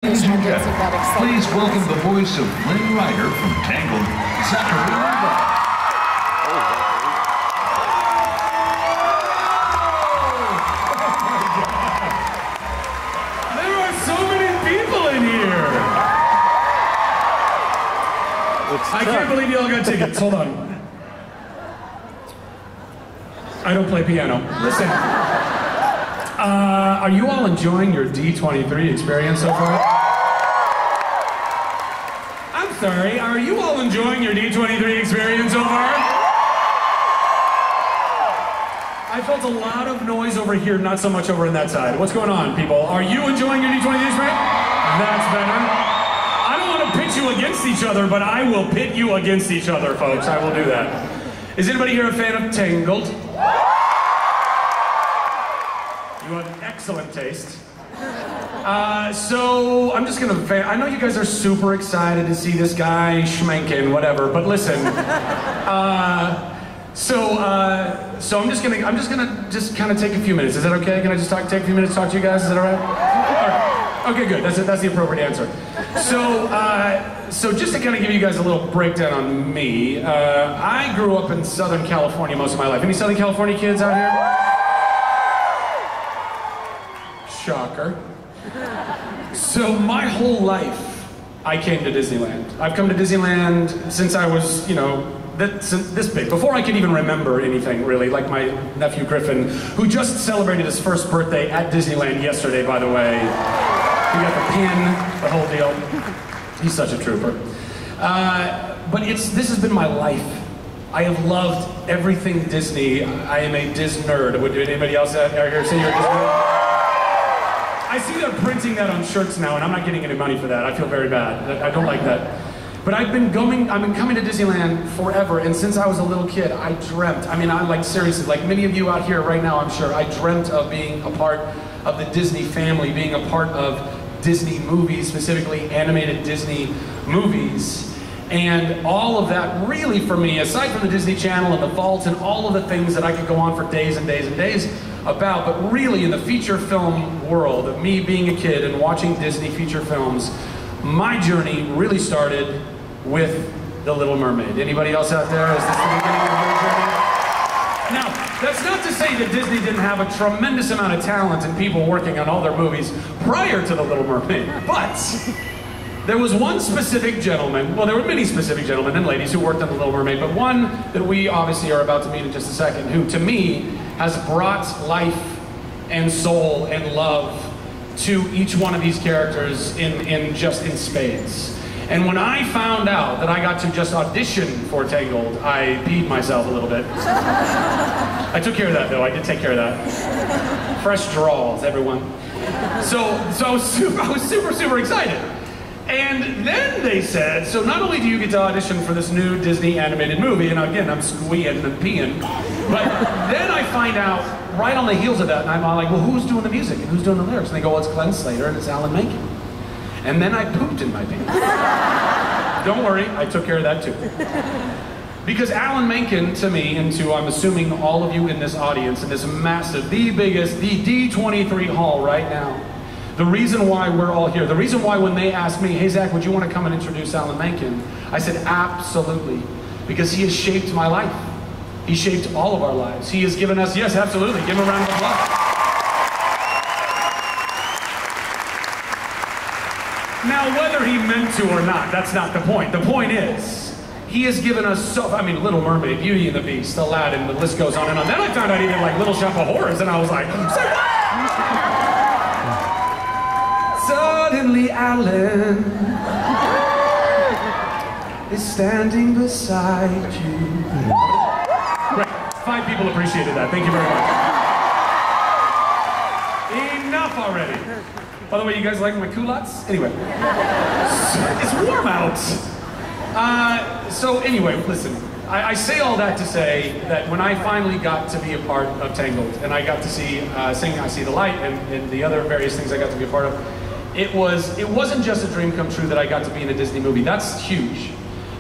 Ladies and gentlemen, please welcome the voice of Lynn Ryder from Tangled, Zachary. There are so many people in here. I can't believe you all got tickets. Hold on. I don't play piano. Listen. Are you all enjoying your D23 experience so far? I'm sorry, are you all enjoying your D23 experience so far? I felt a lot of noise over here, not so much over on that side. What's going on, people? Are you enjoying your D23 experience? That's better. I don't want to pit you against each other, but I will pit you against each other, folks. I will do that. Is anybody here a fan of Tangled? You have excellent taste. So I'm just gonna. I know you guys are super excited to see this guy Schmenken, whatever. But listen. So I'm just gonna kind of take a few minutes. Is that okay? Can I just take a few minutes to talk to you guys? Is that all right? All right. Okay, good. That's the appropriate answer. So just to kind of give you guys a little breakdown on me, I grew up in Southern California most of my life. Any Southern California kids out here? Shocker. So my whole life, I came to Disneyland. I've come to Disneyland since I was, you know, this big. Before I could even remember anything, really, like my nephew Griffin, who just celebrated his first birthday at Disneyland yesterday, by the way. He got the pin, the whole deal. He's such a trooper. But this has been my life. I have loved everything Disney. I am a Disney nerd. Would anybody else out here say you're a Disney nerd? I see they're printing that on shirts now, and I'm not getting any money for that. I feel very bad. I don't like that. But I've been coming to Disneyland forever, and since I was a little kid, I dreamt. I mean, I'm like seriously, like many of you out here right now, I'm sure, I dreamt of being a part of the Disney family, being a part of Disney movies, specifically animated Disney movies. And all of that really for me, aside from the Disney Channel and the vault and all of the things that I could go on for days and days and days about, but really in the feature film world, of me being a kid and watching Disney feature films, my journey really started with The Little Mermaid. Anybody else out there? Is this the beginning of your journey? Now, that's not to say that Disney didn't have a tremendous amount of talent and people working on all their movies prior to The Little Mermaid, but there was one specific gentleman, well, there were many specific gentlemen and ladies who worked on The Little Mermaid, but one that we obviously are about to meet in just a second, who to me has brought life and soul and love to each one of these characters in spades. And when I found out that I got to just audition for Tangled, I peed myself a little bit. I took care of that though, I did take care of that. Fresh draws, everyone. So I was super excited. And then they said, so not only do you get to audition for this new Disney animated movie, and again, I'm squeeing and peeing, but then I find out right on the heels of that, and I'm all like, well, who's doing the music and who's doing the lyrics? And they go, well, it's Glenn Slater and it's Irwin Menken. And then I pooped in my pants. Don't worry, I took care of that too. Because Irwin Menken, to me, and to, I'm assuming, all of you in this audience, in this massive, the biggest, the D23 hall right now, the reason why we're all here, the reason why when they asked me, hey Zach, would you want to come and introduce Irwin Menken? I said, absolutely. Because he has shaped my life. He shaped all of our lives. He has given us, yes, absolutely, give him a round of applause. Now, whether he meant to or not, that's not the point. The point is, he has given us so, I mean, Little Mermaid, Beauty and the Beast, Aladdin, the list goes on and on. Then I found out he did like Little Shop of Horrors, and I was like, say what? Suddenly Alan is standing beside you. Great. 5 people appreciated that. Thank you very much. Enough already. By the way, you guys like my culottes? Anyway. It's warm out. So anyway, listen. I say all that to say that when I finally got to be a part of Tangled, and I got to see Singing I See the Light and the other various things I got to be a part of, it wasn't just a dream come true that I got to be in a Disney movie. That's huge.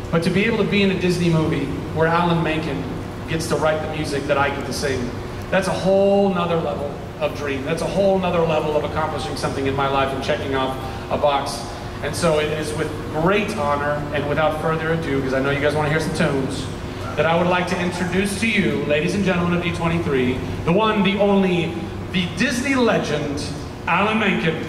But to be able to be in a Disney movie where Irwin Menken gets to write the music that I get to sing, that's a whole nother level of dream. That's a whole nother level of accomplishing something in my life and checking off a box. And so it is with great honor and without further ado, because I know you guys want to hear some tunes, that I would like to introduce to you, ladies and gentlemen of D23, the one, the only, the Disney legend, Irwin Menken.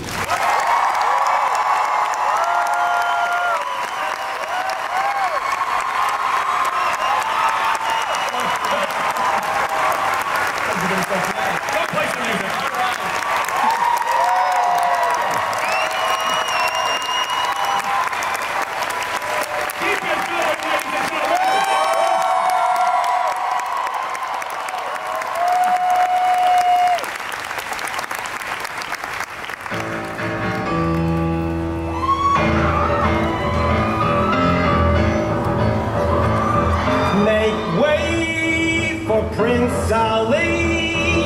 Prince Ali,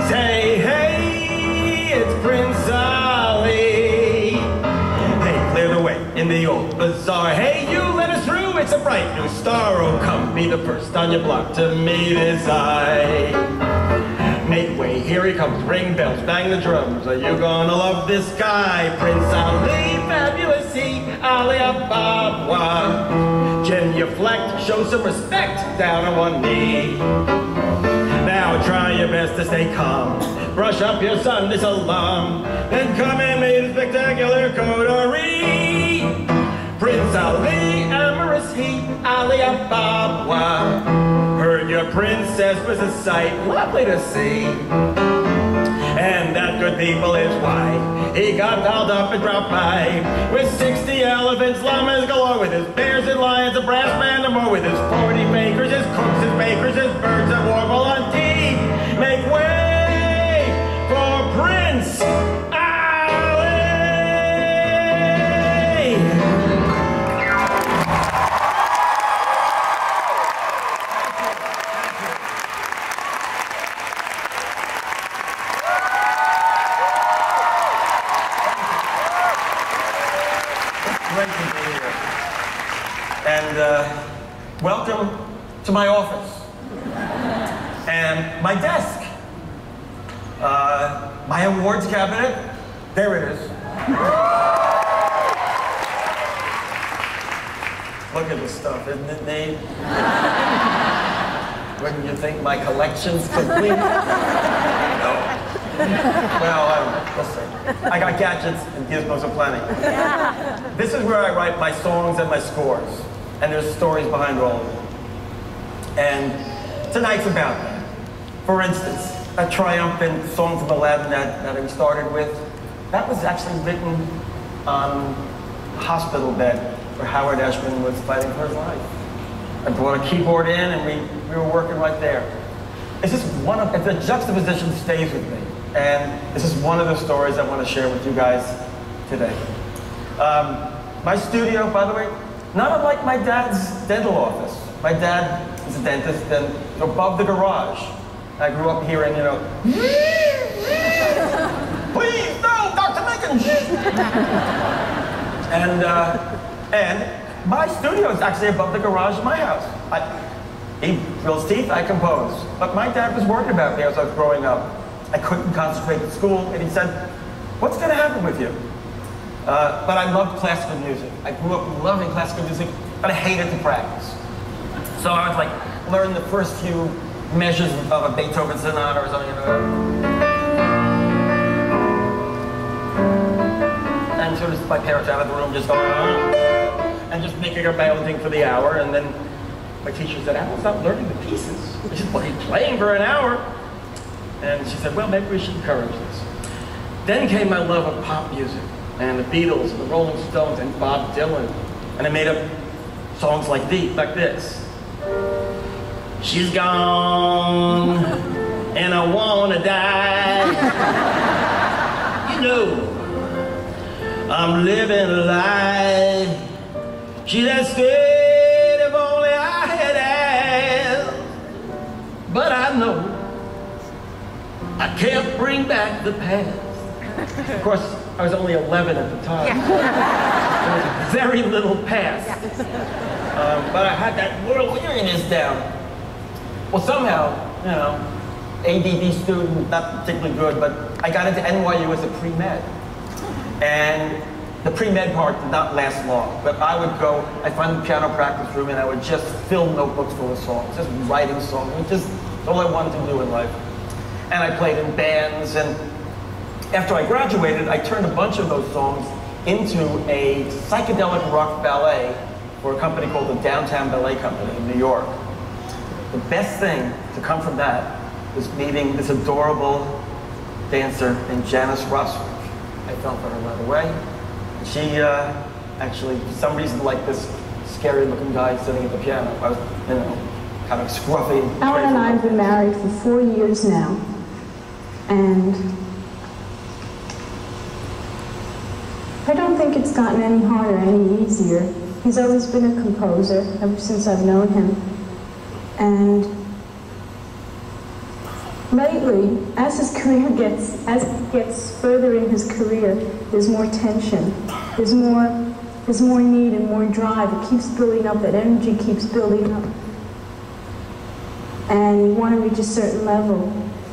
say hey, it's Prince Ali. Hey, clear the way in the old bazaar. Hey, you let us through, it's a bright new star. Oh, come be the first on your block to meet his eye. Make way, here he comes, ring bells, bang the drums. Are you gonna love this guy? Prince Ali, fabulous he, Ali Ababa. Genuflect, show some respect, down on one knee. Now try your best to stay calm. Brush up your Sunday salam, and come and meet a spectacular coterie. Prince Ali, amorous he, Ali Ababa. Heard your princess was a sight lovely to see. And that, good people, is why he got dolled up and dropped by. With 60 elephants, llamas galore, with his bears and lions, a brass band and more, with his 40 bakers, his cooks, his bakers, his birds that warble on tea. Make way for Prince Ali! Great to be here. And welcome to my office. And my desk. My awards cabinet. There it is. Look at this stuff, isn't it, Nate? Wouldn't you think my collection's complete? No. Well, I don't know. We'll see. I got gadgets and gizmos aplenty. This is where I write my songs and my scores. And there's stories behind all of them. And tonight's about that. For instance, a triumphant song from Aladdin that I started with, that was actually written on a hospital bed where Howard Ashman was fighting for his life. I brought a keyboard in and we were working right there. It's just the juxtaposition stays with me. And this is one of the stories I want to share with you guys today. My studio, by the way, not unlike my dad's dental office. My dad is a dentist, and above the garage, I grew up hearing, you know, please, no, Dr. Menken. And my studio is actually above the garage of my house. He drills teeth, I compose. But my dad was worried about me as I was growing up. I couldn't concentrate at school, and he said, what's going to happen with you? But I loved classical music. I grew up loving classical music, but I hated to practice. So I was like, learn the first few measures of a Beethoven sonata or something. And sort of my parents out of the room just going, and just making a balancing for the hour. And then my teacher said, Alan, stop learning the pieces. I just playing for an hour. And she said, well, maybe we should encourage this. Then came my love of pop music, and the Beatles, and the Rolling Stones, and Bob Dylan. And I made up songs like this. She's gone, and I wanna die. You know, I'm living a lie. She just stayed if only I had asked. But I know I can't bring back the past. Of course, I was only 11 at the time. There was very little past. But I had that little weariness down. Well, somehow, you know, ADD student, not particularly good, but I got into NYU as a pre-med. And the pre-med part did not last long, but I would go, I'd find the piano practice room and I would just fill notebooks full of songs, just writing songs. It was just all I wanted to do in life. And I played in bands, and after I graduated, I turned a bunch of those songs into a psychedelic rock ballet for a company called the Downtown Ballet Company in New York. The best thing to come from that was meeting this adorable dancer named Janice Roswich. I fell for her right away. She actually, for some reason, liked this scary-looking guy sitting at the piano. I was, you know, kind of scruffy. Alan and I have been married for 4 years now, and I don't think it's gotten any harder, any easier. He's always been a composer ever since I've known him, and lately, as his career gets further in his career, there's more tension, there's more need and more drive. It keeps building up. That energy keeps building up. And you want to reach a certain level.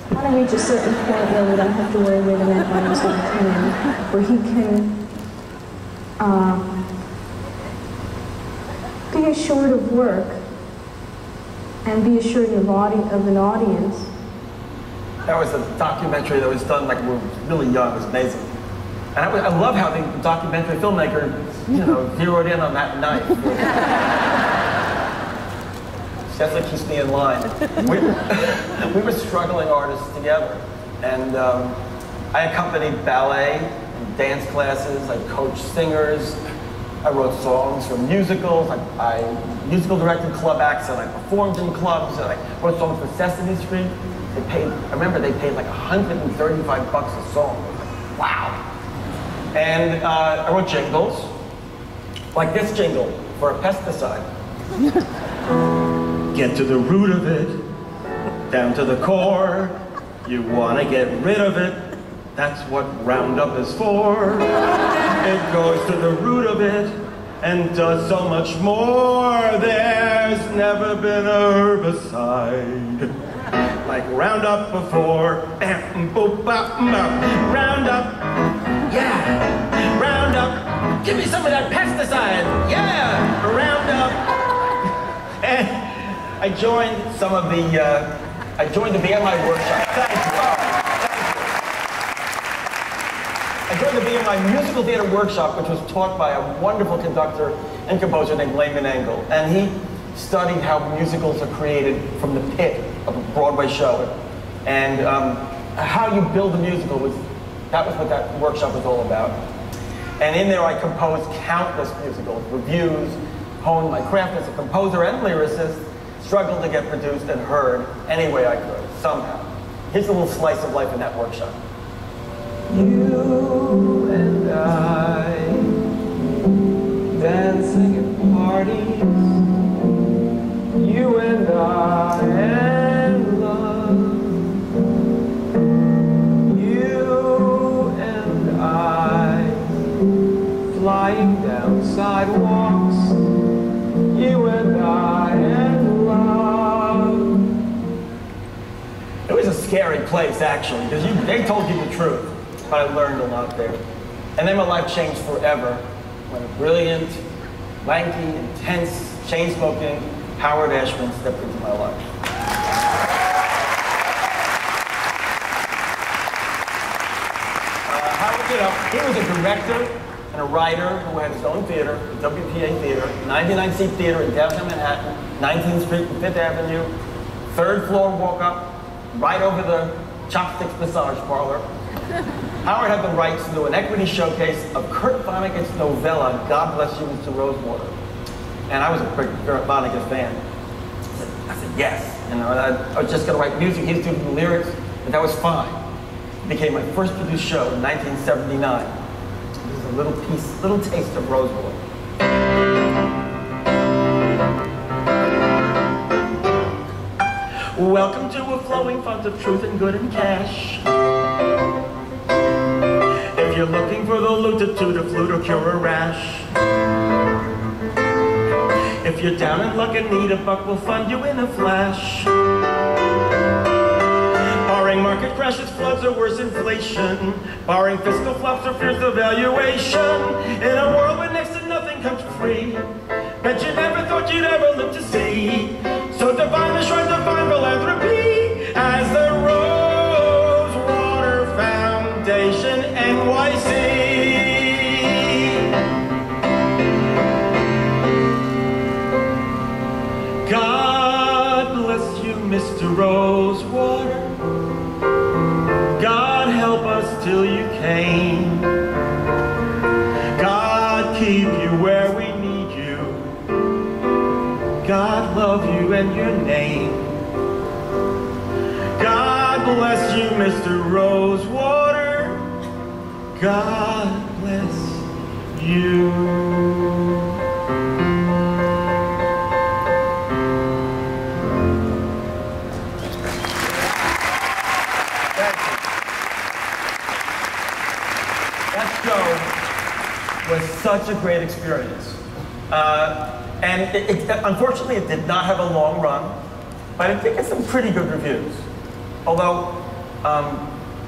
You want to reach a certain point where we don't have to worry where the net money's going to come in, where he can be assured of work and be assured of an audience. That was a documentary that was done like when we were really young. It was amazing. And I love how the documentary filmmaker, you know, zeroed in on that night. That's what keeps me in line. We were struggling artists together. And I accompanied ballet and dance classes. I coached singers. I wrote songs for musicals. I musical directed club acts, and I performed in clubs. And I wrote songs for Sesame Street. I remember they paid like $135 a song. Like, wow. And I wrote jingles, like this jingle for a pesticide. Get to the root of it, down to the core. You want to get rid of it, that's what Roundup is for. It goes to the root of it and does so much more. There's never been a herbicide like Roundup before. Bam, boop, bop, bop. Roundup, yeah. Roundup, give me some of that pesticide, yeah. Roundup. And I joined some of the, I joined the BMI workshop. Thank you. I joined the BMI musical theater workshop, which was taught by a wonderful conductor and composer named Layman Engel. And he studied how musicals are created from the pit of a Broadway show. And how you build a musical that was what that workshop was all about. And in there I composed countless musicals, reviews, honed my craft as a composer and lyricist, struggled to get produced and heard any way I could, somehow. Here's a little slice of life in that workshop. You and I, dancing at parties. You and I and love. You and I, flying down sidewalks. You and I and love. It was a scary place, actually, because they told you the truth. But I learned a lot there. And then my life changed forever when a brilliant, lanky, intense, chain-smoking Howard Ashman stepped into my life. Howard, you know, he was a director and a writer who had his own theater, the WPA Theater, 99-seat theater in downtown Manhattan, 19th Street and 5th Avenue, 3rd floor walk-up, right over the Chopsticks massage parlor. Howard had the rights to do an equity showcase of Kurt Vonnegut's novella, God Bless You, Mr. Rosewater. And I was a big Kurt Vonnegut fan. I said, yes. You know, I was just going to write music, he was doing the lyrics, but that was fine. It became my first produced show in 1979. This is a little taste of Rosewater. Welcome to a flowing font of truth and good and cash. If you're looking for the lutitude, a flute or cure a rash. If you're down in luck and need a buck, we'll fund you in a flash. Or Barring market crashes, floods, or worse inflation. Barring fiscal flops or fierce devaluation. In a world where next to nothing comes free. Bet you never thought you'd ever live to see. So divine the shrine, divine philanthropy. As the Rosewater Foundation, NYC. God bless you, Mr. Rosewater. God help us till you came. God keep you where we need you. God love you and your name. God bless you, Mr. Rosewater. God bless you. Was such a great experience. And unfortunately, it did not have a long run, but I think it's some pretty good reviews. Although,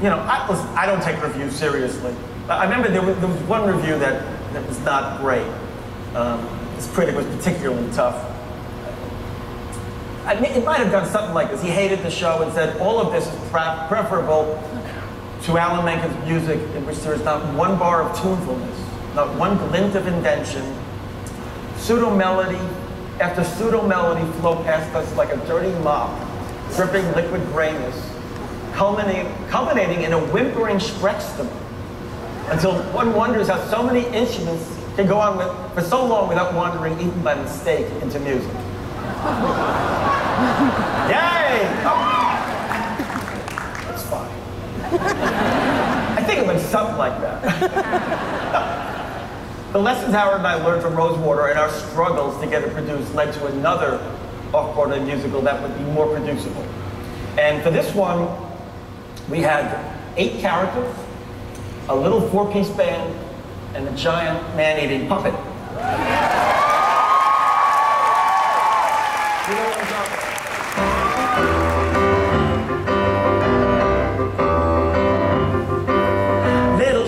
you know, I don't take reviews seriously. I remember there was one review that was not great. This critic was particularly tough. It might have done something like this. He hated the show and said, all of this is preferable to Alan Menken's music, in which there is not one bar of tunefulness, not one glint of indention. Pseudo-melody after pseudo-melody flow past us like a dirty mop, dripping liquid grayness, culminating in a whimpering sprechstimme, until one wonders how so many instruments can go on for so long without wandering, even by mistake, into music. Yay! Oh. That's fine. I think it went something like that. The lessons Howard and I learned from Rosewater and our struggles to get it produced led to another off-Broadway musical that would be more producible. And for this one, we had 8 characters, a little 4-piece band, and a giant man-eating puppet. Little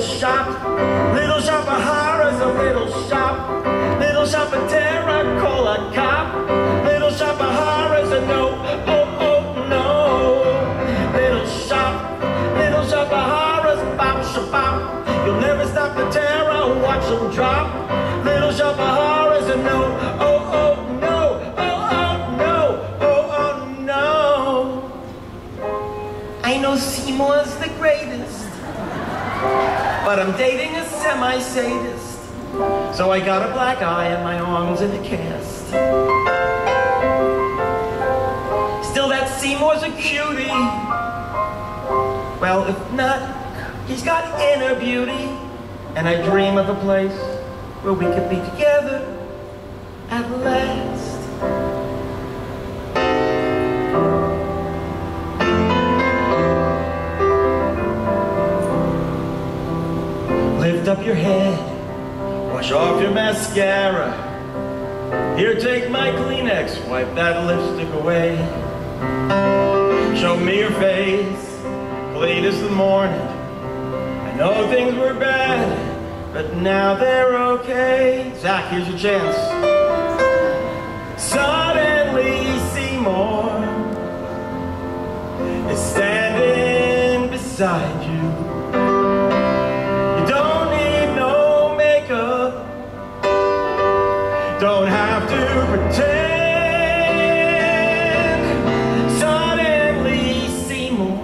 shop of horrors, a little shop of terror, call a cop. Little shop of horrors, a no, oh, oh, no. Little shop of horrors, bop, shabop. You'll never stop the terror, watch them drop. Little shop of horrors, a no, oh, oh, no, oh, oh, no, oh, oh, no. I know Seymour's the greatest, but I'm dating a semi-sadist. So I got a black eye and my arms in a cast. Still, that Seymour's a cutie. Well, if not, he's got inner beauty. And I dream of a place where we could be together at last. Lift up your head, wash off your mascara. Here, take my Kleenex, wipe that lipstick away. Show me your face, clean as the morning. I know things were bad, but now they're okay. Zach, here's your chance. Suddenly Seymour is standing beside you. Don't have to pretend. Suddenly Seymour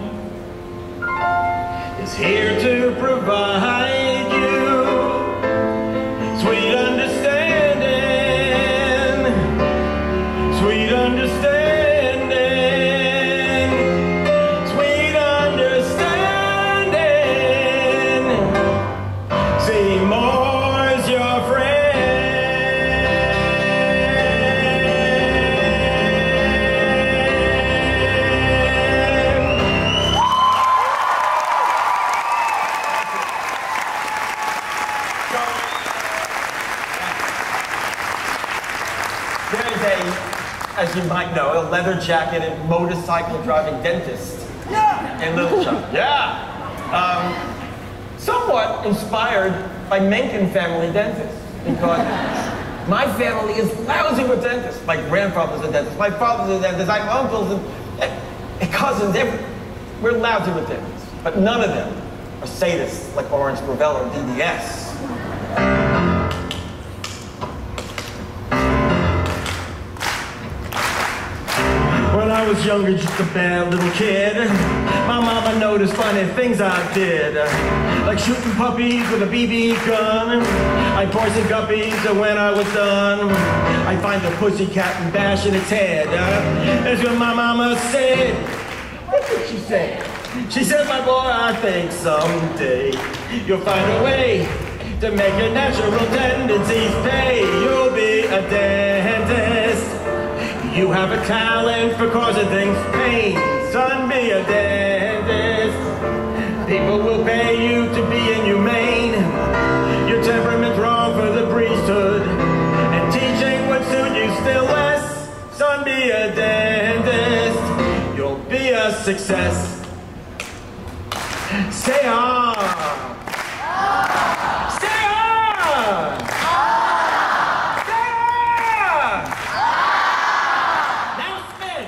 is here to provide you sweet understanding, sweet understanding, sweet understanding. Seymour's your friend. As you might know, a leather-jacketed, motorcycle-driving dentist in Little Shop. Yeah. Somewhat inspired by Menken family dentists, because my family is lousy with dentists. My grandfather's a dentist, my father's a dentist, I have uncles and cousins. We're lousy with dentists, but none of them are sadists like Orange Gravel or DDS. When I was younger, just a bad little kid, my mama noticed funny things I did, like shooting puppies with a BB gun. I poisoned guppies, and when I was done, I'd find a pussycat and bash in its head. That's what my mama said. What did she say? She said, my boy, I think someday you'll find a way to make your natural tendencies pay. You'll be a dentist. You have a talent for causing things pain. Son, be a dentist. People will pay you to be inhumane. Your temperament's wrong for the priesthood, and teaching would suit you still less. Son, be a dentist. You'll be a success. Say on. Say on. Say on. Now spin.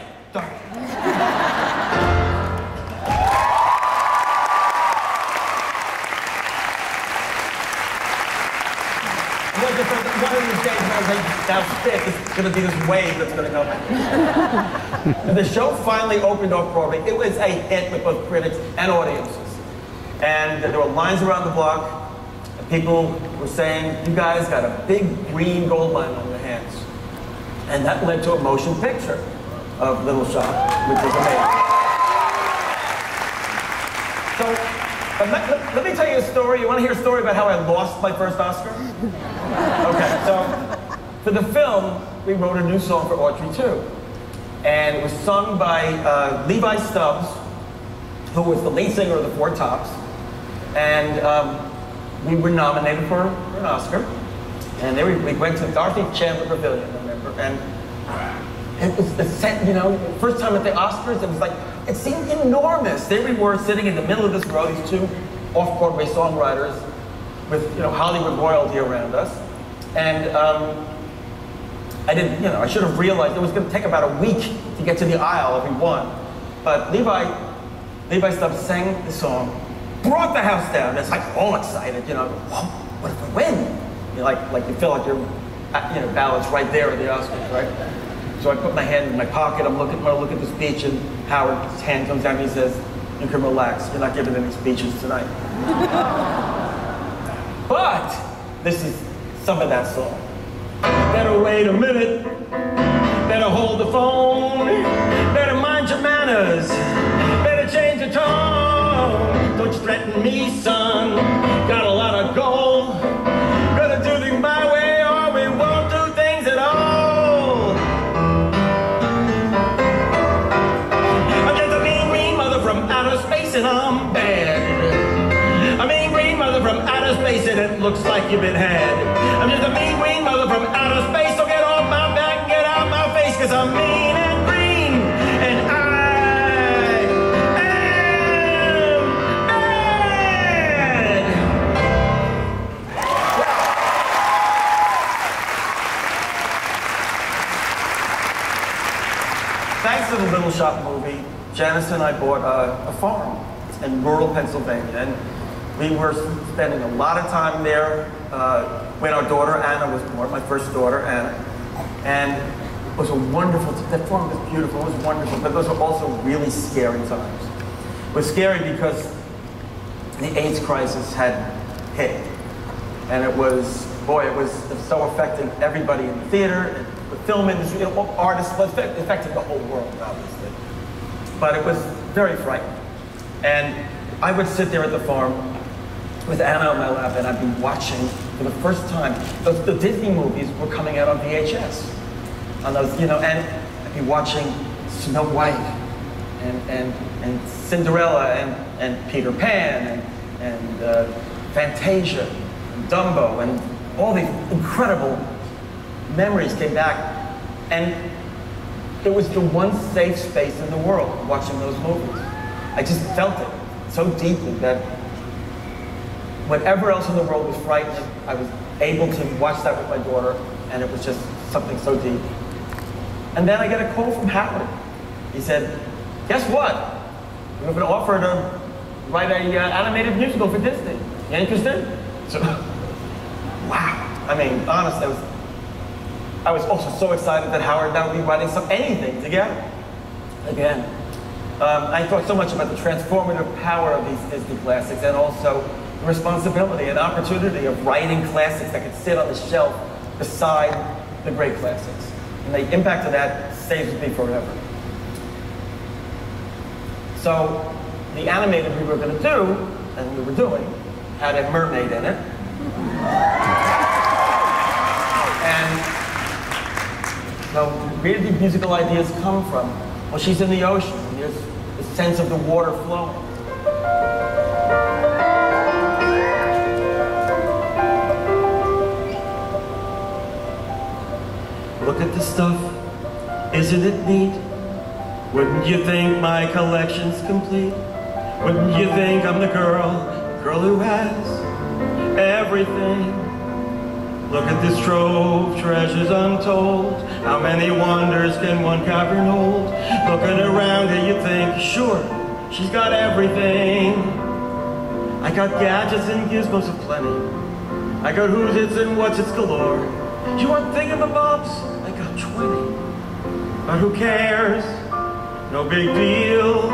One of these days, I was like, now spin. It's going to be this wave that's going to go. The show finally opened off Broadway. It was a hit with both critics and audiences. And there were lines around the block. And people were saying, you guys got a big green gold mine on your hands. And that led to a motion picture of Little Shop, which was amazing. So, let me tell you a story. You want to hear a story about how I lost my first Oscar? Okay, so for the film, we wrote a new song for Audrey too. And it was sung by Levi Stubbs, who was the lead singer of the Four Tops. And we were nominated for an Oscar. And there we went to Dorothy Chandler Pavilion, I remember. And it was the set, you know, first time at the Oscars, it was like, it seemed enormous. There we were sitting in the middle of this row, these two off-Broadway songwriters with, you know, Hollywood royalty around us. And I didn't, you know, I should have realized it was going to take about a week to get to the aisle if we won. But Levi Stubbs sang the song, brought the house down. It's like all excited, you know. Whoa, what if we win? You know, like you feel like your, you know, ballots right there at the Oscars, right? So I put my hand in my pocket. I'm looking at the speech, and Howard's hand comes down and he says, "You can relax. You're not giving any speeches tonight." But this is some of that song. Better wait a minute. Better hold the phone. Better mind your manners. Better change the tone. Don't you threaten me, son. Got a lot of gold. Better do things my way or we won't do things at all. I'm just a mean green mother from outer space and I'm bad. A mean green mother from outer space and it looks like you've been had. I'm just a mean green mother from outer space, so get off my back and get out my face, cause I'm mean and green, and I am bad. Thanks to the Little Shop movie, Janice and I bought a farm in rural Pennsylvania, and we were spending a lot of time there when our daughter Anna was born, my first daughter Anna, and it was a wonderful, that farm was beautiful, it was wonderful, but those were also really scary times. It was scary because the AIDS crisis had hit, and it was, boy, it was so affecting everybody in the theater, the film industry, artists, it affected the whole world, obviously. But it was very frightening. And I would sit there at the farm with Anna on my lap, and I'd be watching for the first time. The Disney movies were coming out on VHS. On those, you know, and I'd be watching Snow White and Cinderella and Peter Pan and Fantasia and Dumbo, and all these incredible memories came back. And it was the one safe space in the world watching those movies. I just felt it so deeply that whatever else in the world was frightening, I was able to watch that with my daughter, and it was just something so deep. And then I get a call from Howard. He said, guess what? We have an offer to write an animated musical for Disney. You interested? So, wow. I mean, honestly, I was also so excited that Howard now would be writing anything together. Again, I thought so much about the transformative power of these Disney classics, and also the responsibility and opportunity of writing classics that could sit on the shelf beside the great classics. And the impact of that stays with me forever. So the animated we were going to do, and we were doing, had a mermaid in it. And so where did these musical ideas come from? Well, she's in the ocean, and there's the sense of the water flowing. Look at the stuff, isn't it neat? Wouldn't you think my collection's complete? Wouldn't you think I'm the girl who has everything? Look at this trove, treasures untold. How many wonders can one cavern hold? Looking around here you think, sure, she's got everything. I got gadgets and gizmos aplenty. I got who's its and what's its galore. You want thingamabobs? I got 20. But who cares? No big deal.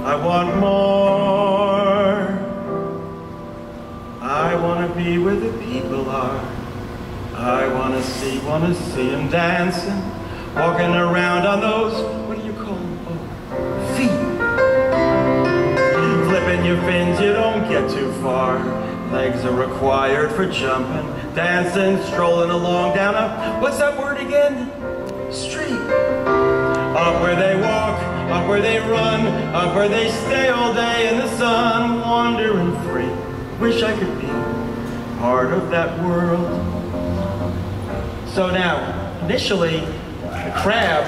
I want more. I want to be where the people are. I want to see them dancing, walking around on those, what do you call them? Oh, feet. Flipping your fins, you don't get too far. Legs are required for jumping, dancing, strolling along down a, what's that word again? Street. Up where they walk, up where they run, up where they stay all day in the sun, wandering free. Wish I could be part of that world. So now, initially, the crab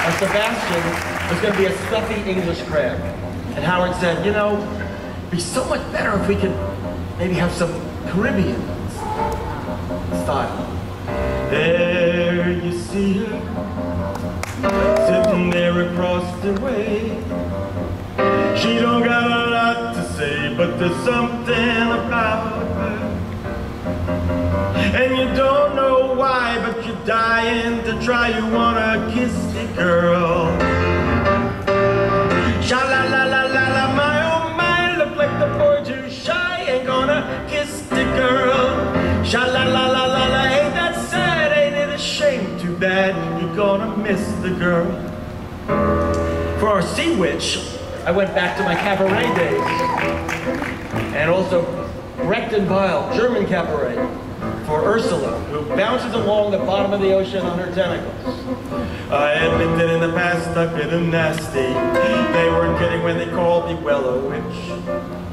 of Sebastian was going to be a stuffy English crab. And Howard said, you know, it'd be so much better if we could maybe have some Caribbean style. There you see her, sitting there across the way. She don't got a lot to say, but there's something about her. And you don't know why, but you're dying to try. You wanna kiss the girl. Sha-la-la-la-la-la, my oh my, look like the boy too shy. Ain't gonna kiss the girl. Sha-la-la-la-la-la, ain't that sad? Ain't it a shame? Too bad you're gonna miss the girl. For our Sea Witch, I went back to my cabaret days. And also Brecht & Weil, German cabaret. For Ursula, who bounces along the bottom of the ocean on her tentacles. I admit that in the past I've been nasty. They weren't kidding when they called me Willow Witch.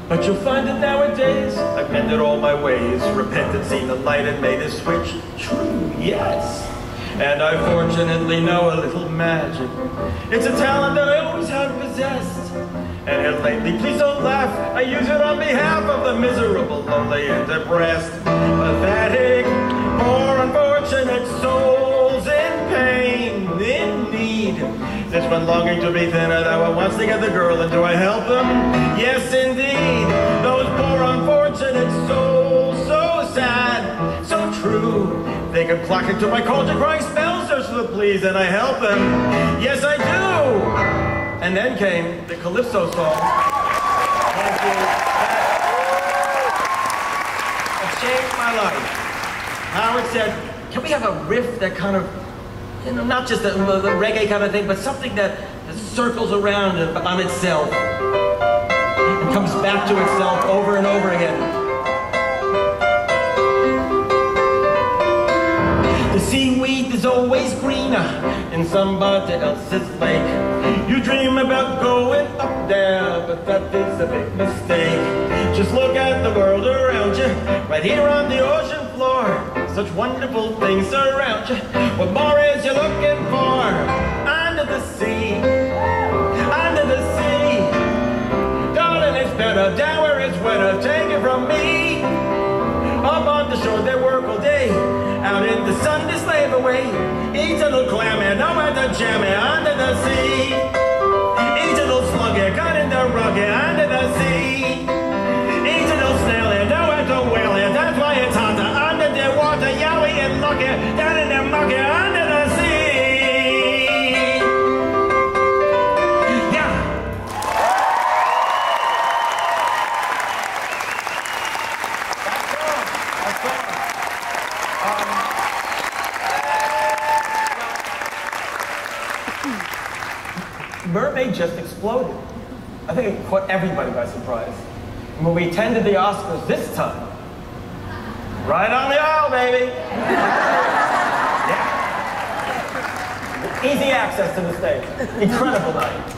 But you'll find that nowadays I've mended all my ways, repented, seen the light, and made a switch. True, yes. And I fortunately know a little magic. It's a talent that I always have possessed. And here lately, please don't laugh, I use it on behalf of the miserable, lonely, and depressed, pathetic, poor, unfortunate souls in pain, in need. This one longing to be thinner, that one wants to get the girl, and do I help them? Yes, indeed. Those poor, unfortunate souls, so sad, so true. They can clock into my cauldron crying spells, just for the please, and I help them. Yes, I do. And then came the Calypso song. Thank you. That changed my life. Howard said, can we have a riff that kind of, you know, not just the reggae kind of thing, but something that circles around on itself and comes back to itself over and over again. The seaweed is always greener in somebody else's lake. You dream about going up there, but that is a big mistake. Just look at the world around you, right here on the ocean floor. Such wonderful things surround you. What more is you looking for? Under the sea, sun to slave away. Each little clammy, nowhere to jam it under the sea. Each little sluggy, cut into rugged under the sea. Each little snaily, nowhere to whale it. That's why it's hotter under the water, yowie and lucky, down in the mucky under the sea. Yeah. Mermaid just exploded. I think it caught everybody by surprise. And when we attended the Oscars this time, right on the aisle, baby. Yeah. Easy access to the stage. Incredible night.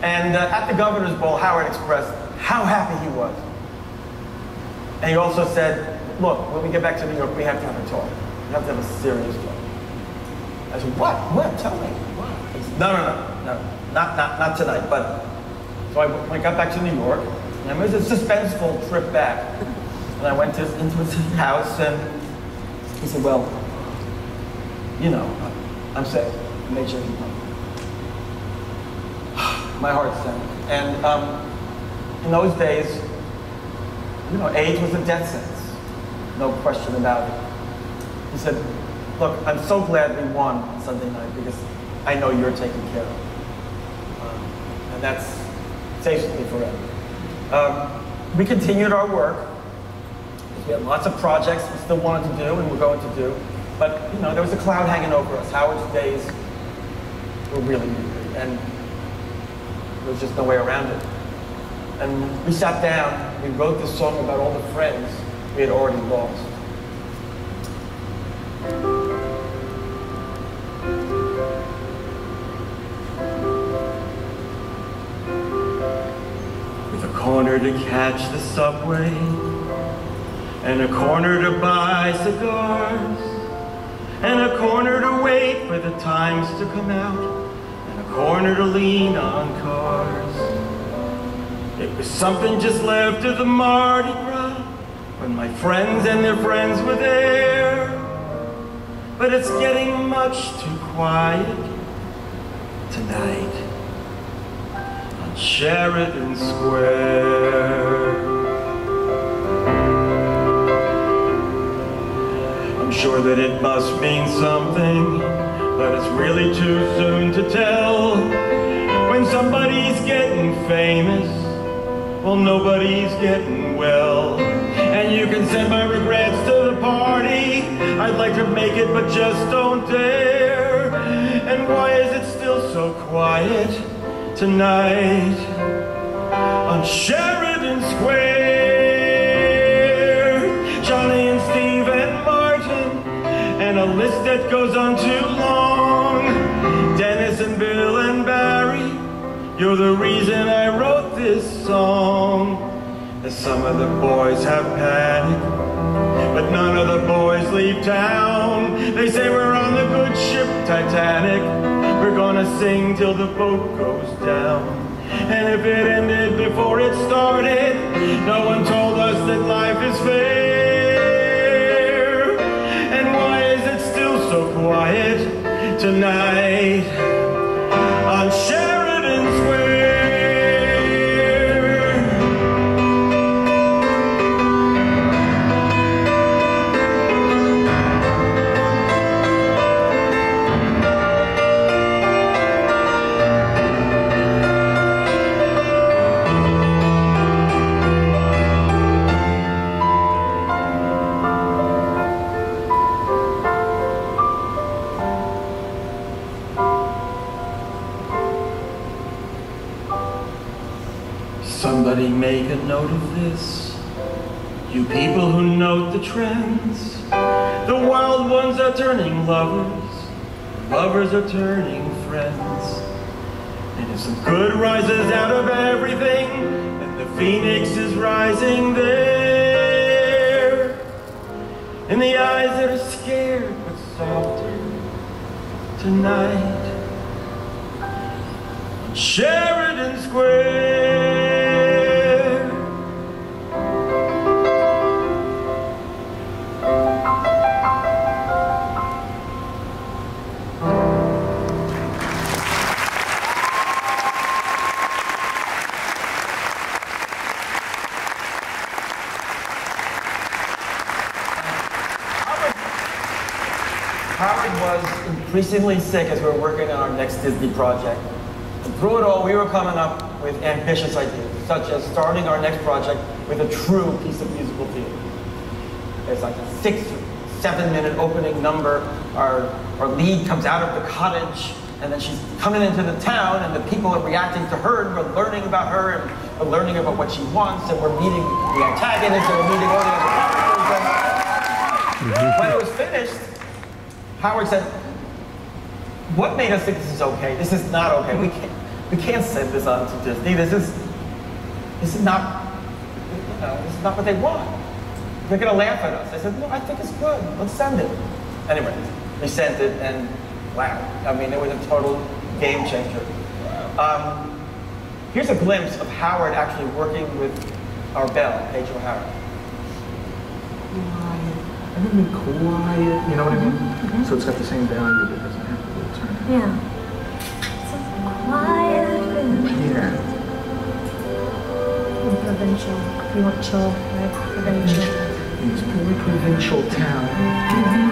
And at the Governor's Ball, Howard expressed how happy he was. And he also said, look, when we get back to New York, we have to have a talk. We have to have a serious talk. I said, what? What? Tell me. What? He said, no. Not tonight, but... So I got back to New York, and it was a suspenseful trip back. And I went into his house, and he said, well, you know, I'm sick. I made sure he knew. My heart sank. And in those days, you know, AIDS was a death sentence. No question about it. He said, look, I'm so glad we won on Sunday night because I know you're taken care of. And that saves me forever. We continued our work. We had lots of projects we still wanted to do and we're going to do. But, you know, there was a cloud hanging over us. Howard's days were really weird, and there was just no way around it. And we sat down, we wrote this song about all the friends we had already lost. With a corner to catch the subway, and a corner to buy cigars, and a corner to wait for the Times to come out, and a corner to lean on cars. It was something just left of the Mardi Gras, when my friends and their friends were there. But it's getting much too quiet tonight on Sheridan Square. I'm sure that it must mean something, but it's really too soon to tell. When somebody's getting famous, well, nobody's getting well. And you can send my regrets to the party. I'd like to make it, but just don't dare. And why is it still so quiet tonight on Sheridan Square? Johnny and Steve and Martin, and a list that goes on too long. Dennis and Bill and Barry, you're the reason I wrote this song. As some of the boys have panic, but none of the boys leave town. They say we're on the good ship Titanic. We're gonna sing till the boat goes down. And if it ended before it started, no one told us that life is fair. And why is it still so quiet tonight on Sheridan Square? Somebody make a note of this. You people who note the trends. The wild ones are turning lovers. Lovers are turning friends. And if some good rises out of everything, then the phoenix is rising there. In the eyes that are scared but softer tonight on Sheridan Square. Howard was increasingly sick as we were working on our next Disney project. And through it all, we were coming up with ambitious ideas, such as starting our next project with a true piece of musical theater. There's like a 6 or 7 minute opening number. Our lead comes out of the cottage, and then she's coming into the town, and the people are reacting to her, and we're learning about her, and we're learning about what she wants, and we're meeting the antagonist, and we're meeting all the other characters. And when it was finished, Howard said, "What made us think this is okay? This is not okay. We can't send this on to Disney. This is not, this is not what they want. They're going to laugh at us." I said, "No, I think it's good. Let's send it." Anyway, we sent it, and wow, I mean, it was a total game changer. Here's a glimpse of Howard actually working with our bell, Paige O'Hara. Quiet. I don't mean quiet. You know what I mean? Mm-hmm. So it's got the same value, but it doesn't have to be turned. Yeah. So quiet. Yeah. Provincial. You want chill, right? Provincial. It's a very provincial town. Mm-hmm.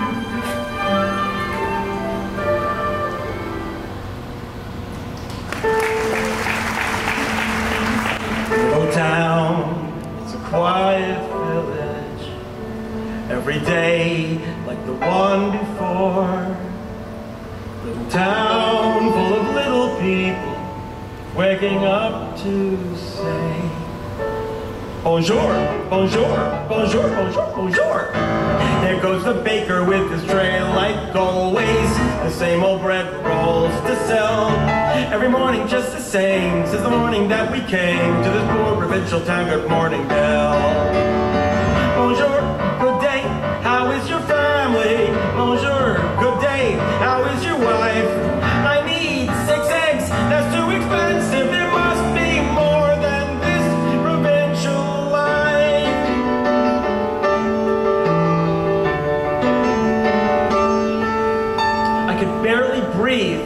Little town, it's a quiet village. Every day like the one before. Little town full of little people waking up to say bonjour, bonjour, bonjour, bonjour, bonjour. There goes the baker with his tray like always. The same old bread rolls to sell. Every morning just the same, since the morning that we came to this poor provincial town. Good morning, bell. Bonjour, good day, how is your family? Bonjour, good day, how is your wife? I need 6 eggs, that's too expensive. There must be more than this provincial life. I could barely breathe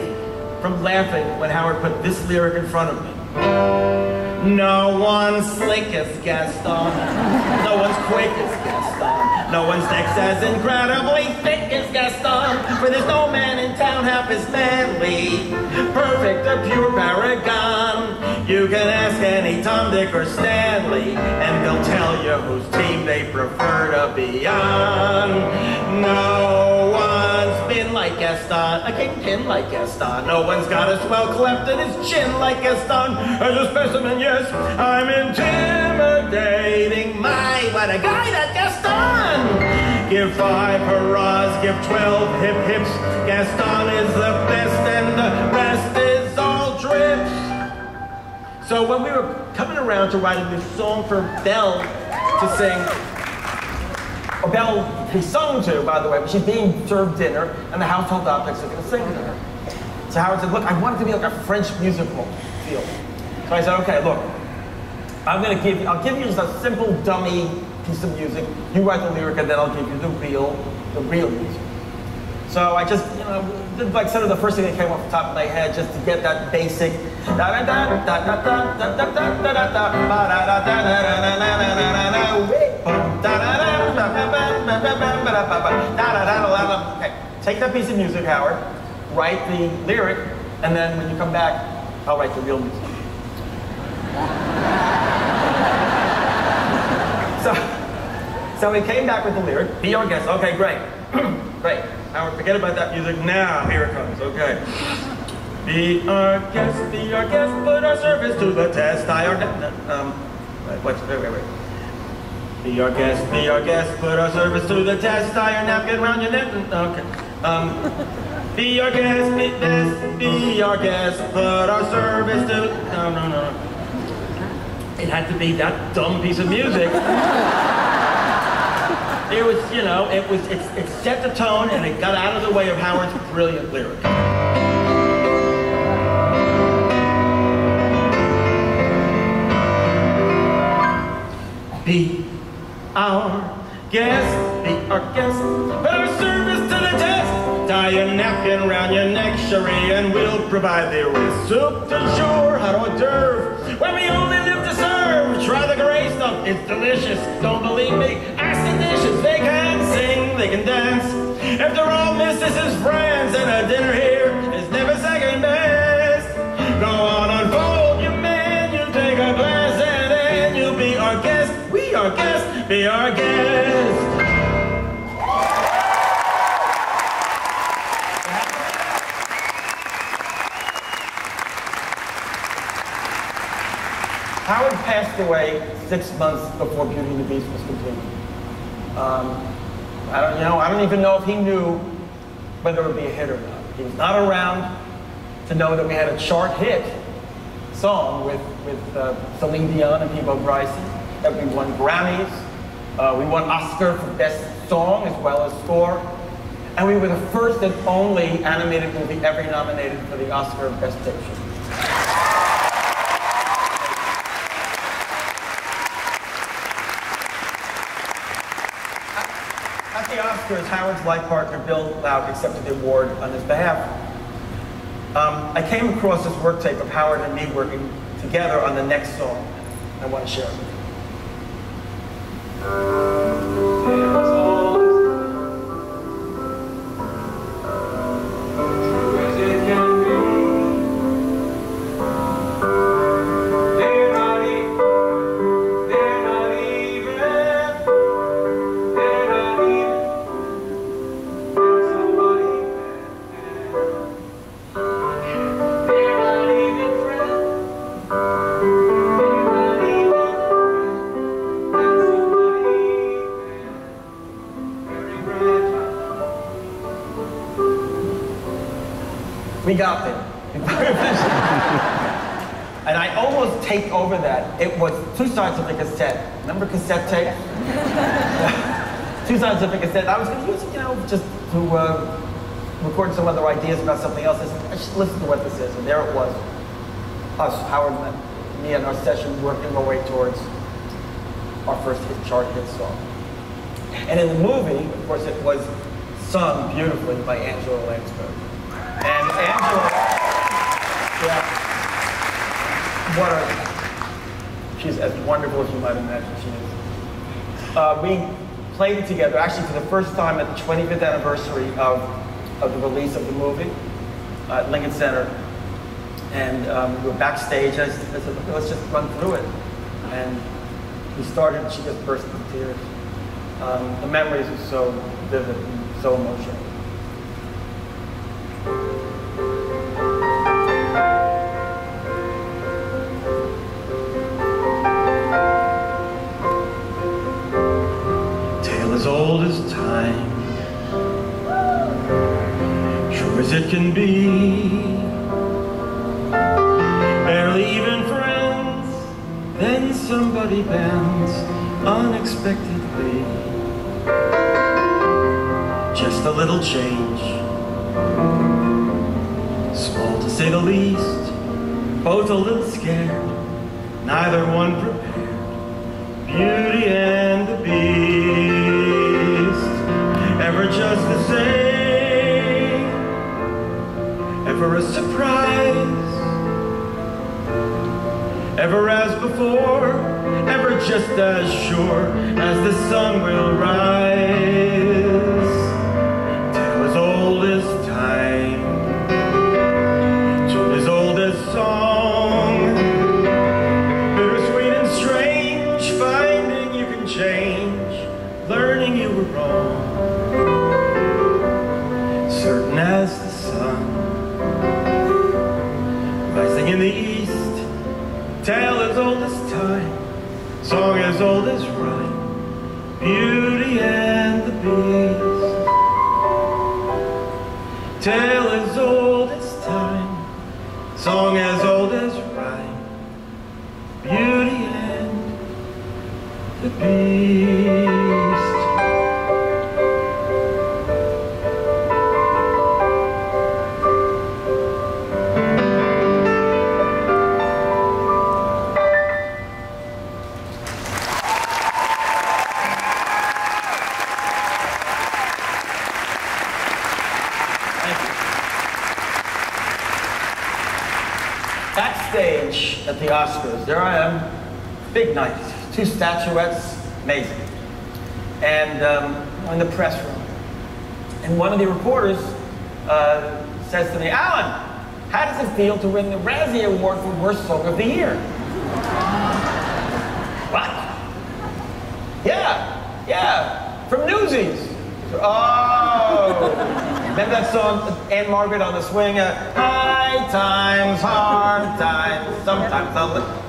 from laughing when Howard put this lyric in front of me. No one's slick as Gaston. No one's quick as Gaston. No one's next as incredibly thick as Gaston. For there's no man in town half as manly. Perfect, a pure paragon. You can ask any Tom, Dick, or Stanley, and they'll tell you whose team they prefer to be on. No one's been like Gaston, a kingpin like Gaston. No one's got a swell cleft in his chin like Gaston. As a specimen, yes, I'm intimidating. My, what a guy, that Gaston! Give 5 hurrahs, give 12 hip hips. Gaston is the best, and the rest is all drips. So when we were coming around to write a new song for Belle to sing, or Belle to be sung to, by the way, but she's being served dinner, and the household objects are going to sing to her. So Howard said, look, I want it to be like a French musical feel. So I said, okay, look, I'll give you just a simple dummy piece of music. You write the lyric, and then I'll give you the real music. So I just, did like sort of the first thing that came off the top of my head, just to get that basic. Okay, take that piece of music, Howard, write the lyric, and then when you come back, I'll write the real music. So we came back with the lyric, be our guest. Okay, great. Great. Howard, forget about that music now. Here it comes. Okay. Be our guest, put our service to the test. Wait. Be our guest, put our service to the test. Tie your napkin around your neck. Okay. Be our guest, put our service to. No. It had to be that dumb piece of music. It was, it set the tone, and it got out of the way of Howard's brilliant lyric. Be our guest, put our service to the test. Tie your napkin around your neck, cherie, and we'll provide the soup du jour, hors d'oeuvre, when we only live to serve. Try the gray stuff, it's delicious. Don't believe me? Ask the dishes. They can sing, they can dance. After all, miss, this is passed away 6 months before Beauty and the Beast was completed. I don't even know if he knew whether it would be a hit or not. He was not around to know that we had a chart hit song with Celine Dion and Peebo Bryson, that we won Grammys. We won Oscar for Best Song as well as Score. And we were the first and only animated movie ever nominated for the Oscar of Best Picture. At the Oscars, Howard's life partner, Bill Loud, accepted the award on his behalf. I came across this work tape of Howard and me working together on the next song. I want to share it with you. We got there. And I almost taped over that. It was 2 sides of the cassette. Remember cassette tape? 2 sides of the cassette. I was going to use it, just to record some other ideas about something else. I said, I should listen to what this is. And there it was. Us, Howard and me and our session working our way towards our first chart hit song. And in the movie, of course, it was sung beautifully by Angela Lansbury. And Angela, she's as wonderful as you might imagine she is. We played it together, actually for the first time at the 25th anniversary of the release of the movie at Lincoln Center. And we were backstage, and I said, okay, let's just run through it. And we started, and she just burst into tears. The memories are so vivid and so emotional. As old as time, true as it can be, barely even friends, then somebody bends unexpectedly. Just a little change, small to say the least, both a little scared, neither one prepared, Beauty and the Beast. Ever just the same, ever a surprise, ever as before, ever just as sure as the sun will rise. Tale as old as time, tune as old as song, bittersweet and strange, finding you can change, learning you were wrong. Certain as the sun, rising in the east, tale as old as time, song as old as rhyme, Beauty and the Beast. Tale as old as time, song as old as rhyme, Beauty and the Beast. Backstage at the Oscars, there I am, big night, 2 statuettes, amazing. And I'm in the press room. And one of the reporters says to me, Alan, how does it feel to win the Razzie Award for Worst Song of the Year? What? Yeah, from Newsies. Oh, remember that song, Anne Margaret on the Swing? High times, hard times, sometimes I'll live.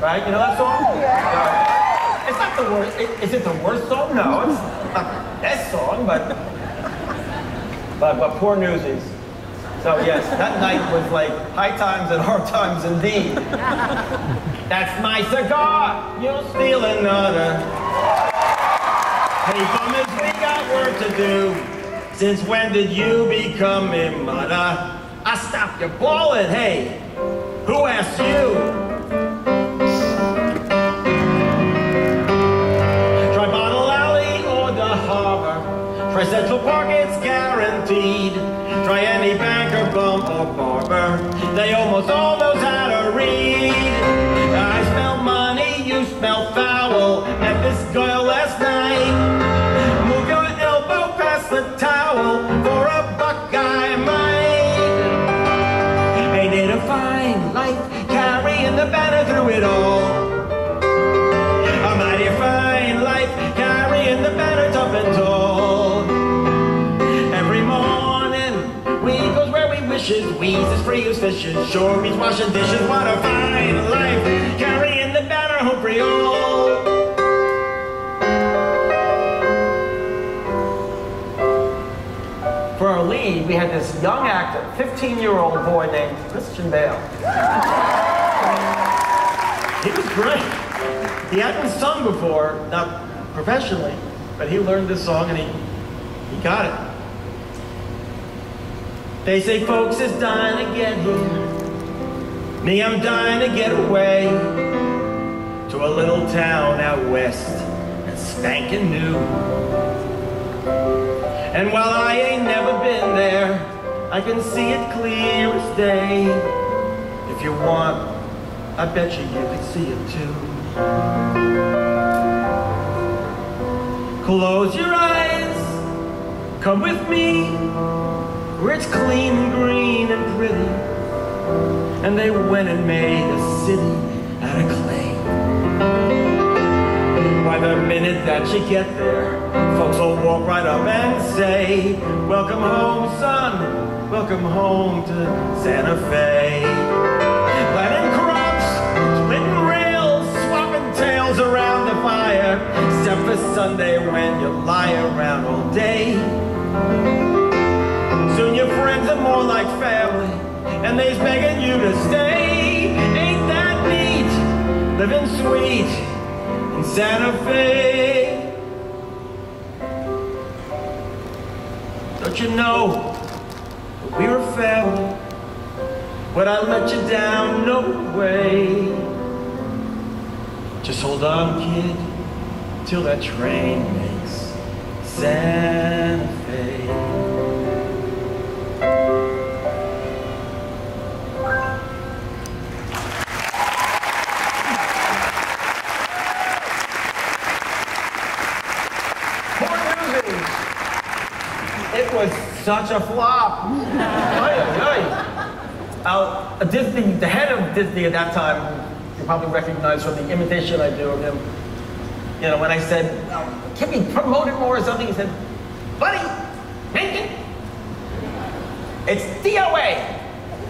Right? You know that song? Yeah. It's not the worst. Is it the worst song? No, it's not the best song, but poor Newsies. So yes, that night was like high times and hard times indeed. That's my cigar. You'll steal another. Hey, bummers, we got work to do. Since when did you become a mother? I stopped your ballin', hey, who asked you? Try Bottle Alley or the Harbor. Try Central Park, it's guaranteed. Try any banker, bum, or barber. They almost all knows how to read. I smell money, you smell foul. Met this girl last night. Move your elbow past the towel for a buck I might. Ain't it a fine life, carrying the banner through it all? A mighty fine life, carrying the banner tough and tall. Every morning, we goes where we wishes, we's as free as fishes, sure means washing dishes. What a fine life, carrying the banner home for all. For our lead, we had this young actor, 15-year-old boy named Christian Bale. He was great. He hadn't sung before, not professionally, but he learned this song and he got it. They say folks is dying to get here. Me, I'm dying to get away to a little town out west that's spanking new. And while I ain't never been there, I can see it clear as day. If you want, I bet you could see it too. Close your eyes, come with me, where it's clean and green and pretty. And they went and made a city out of clay. Why, the minute that you get there, folks will walk right up and say, welcome home, son, welcome home to Santa Fe. Planting crops, splitting rails, swapping tails around the fire, except for Sunday when you lie around all day. Soon your friends are more like family, and they's begging you to stay. Ain't that neat, living sweet in Santa Fe? Don't you know that we were family? Would I let you down? No way. Just hold on, kid, till that train makes Santa Fe. It was such a flop. Disney, the head of Disney at that time, you probably recognize from the imitation I do of him. You know, when I said, can we promote it more or something, he said, buddy, Menken, it's DOA.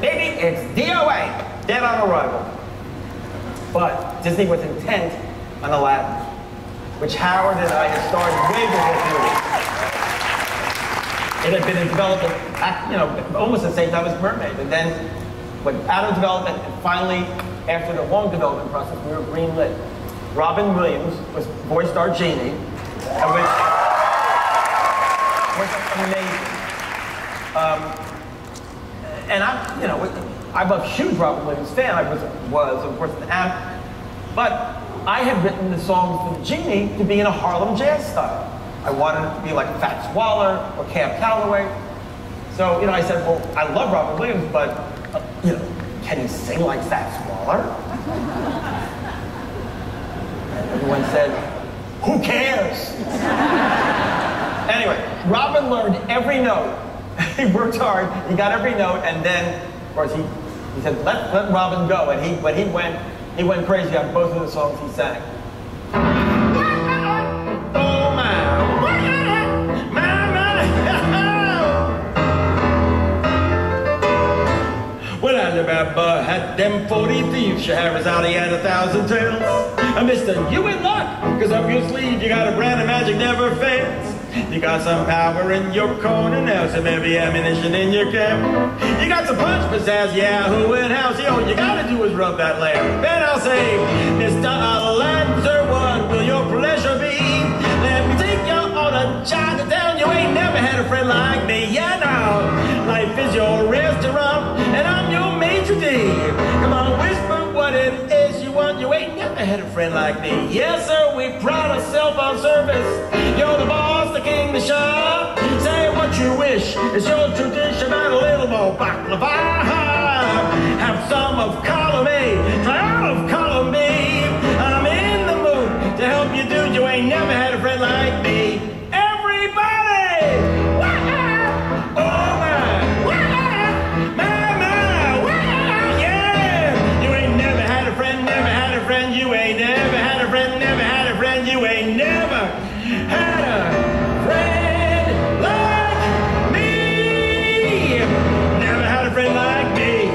Baby, it's DOA. Dead on arrival. But Disney was intent on Aladdin, which Howard and I had started way before. It had been in development, you know, almost the same time as Mermaid. And then went out of development, and finally, after the long development process, we were greenlit. Robin Williams voiced our genie, and was amazing. And I'm a huge Robin Williams fan. I was of course, am. But I had written the songs for the genie to be in a Harlem jazz style. I wanted it to be like Fats Waller or Cab Calloway. So, you know, I said, well, I love Robin Williams, but, you know, can he sing like Fats Waller? And everyone said, who cares? Anyway, Robin learned every note. He worked hard, he got every note, and then, of course, he said, let Robin go. And he went crazy on both of the songs he sang. Well, Alibaba had them 40 thieves, Scheherazade had 1,000 tales. Mister, you in luck, cause up your sleeve you got a brand of magic never fails. You got some power in your corner now, some heavy ammunition in your camp. You got some punch pizzazz, yeah, who in house? All you gotta do is rub that lamp. Then I'll say, Mr. Aladdin, sir, what will your pleasure be? Let me take you on a Chinatown. You ain't never had a friend like me. Yeah, now, life is your restaurant, and I'm your maitre d'. Come on, whisper what it is you want. You ain't never had a friend like me. Yes, sir, we pride ourselves on service. You're the boss, the king, the shah. Say what you wish. It's your tradition and a little more baklava. Have some of column A, try all of column B. I'm in the mood to help you, dude. You ain't never had a friend like me. Everybody! Wah-ah! Oh my! Wah-ah! My! Wah-ah! Yeah! You ain't never had a friend, never had a friend. You ain't never had a friend, never had a friend. You ain't never had a friend like me. Never had a friend like me.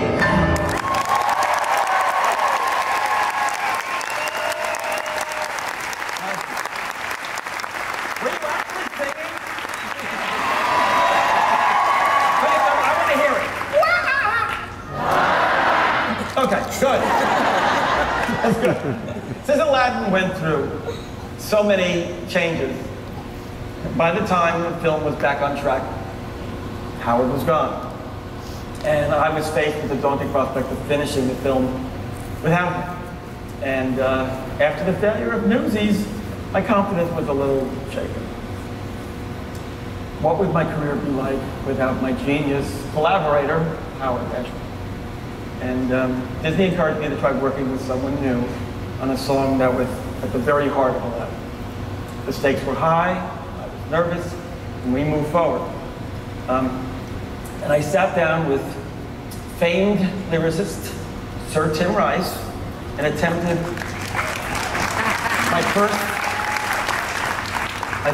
Were you actually singing? Please, I want to hear it. Okay, good. That's good. Since Aladdin went through so many changes, by the time the film was back on track, Howard was gone. And I was faced with the daunting prospect of finishing the film without him. And after the failure of Newsies, my confidence was a little shaken. What would my career be like without my genius collaborator, Howard Ashman? And Disney encouraged me to try working with someone new on a song that was at the very heart of Aladdin. The stakes were high, I was nervous, and we moved forward. And I sat down with famed lyricist Sir Tim Rice and attempted my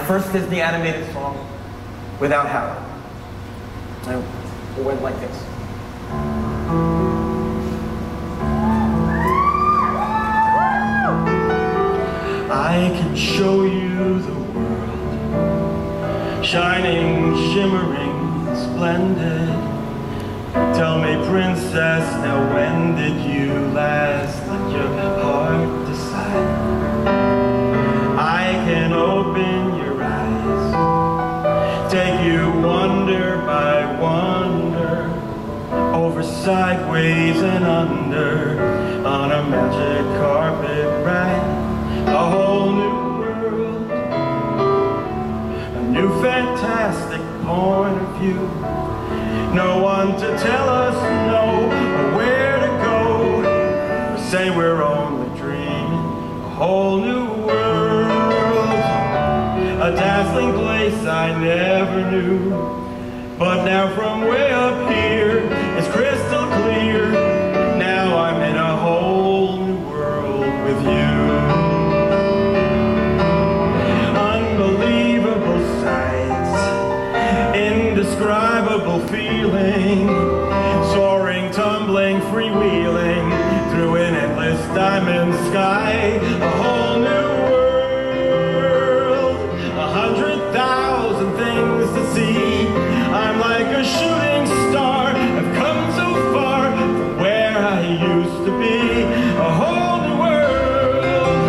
first Disney animated song without Howard. And it went like this. I can show you the world, shining, shimmering, splendid. Tell me, princess, now when did you last let your heart decide? I can open your eyes, take you wonder by wonder, over, sideways, and under, on a magic carpet ride. A whole new world, a new fantastic point of view. No one to tell us no, or where to go, or say we're only dreaming. A whole new world, a dazzling place I never knew. But now from way up here, it's crystal clear. Now I'm in a whole new world with you. Indescribable feeling, soaring, tumbling, freewheeling through an endless diamond sky. A whole new world, 100,000 things to see. I'm like a shooting star, I've come so far from where I used to be. A whole new world,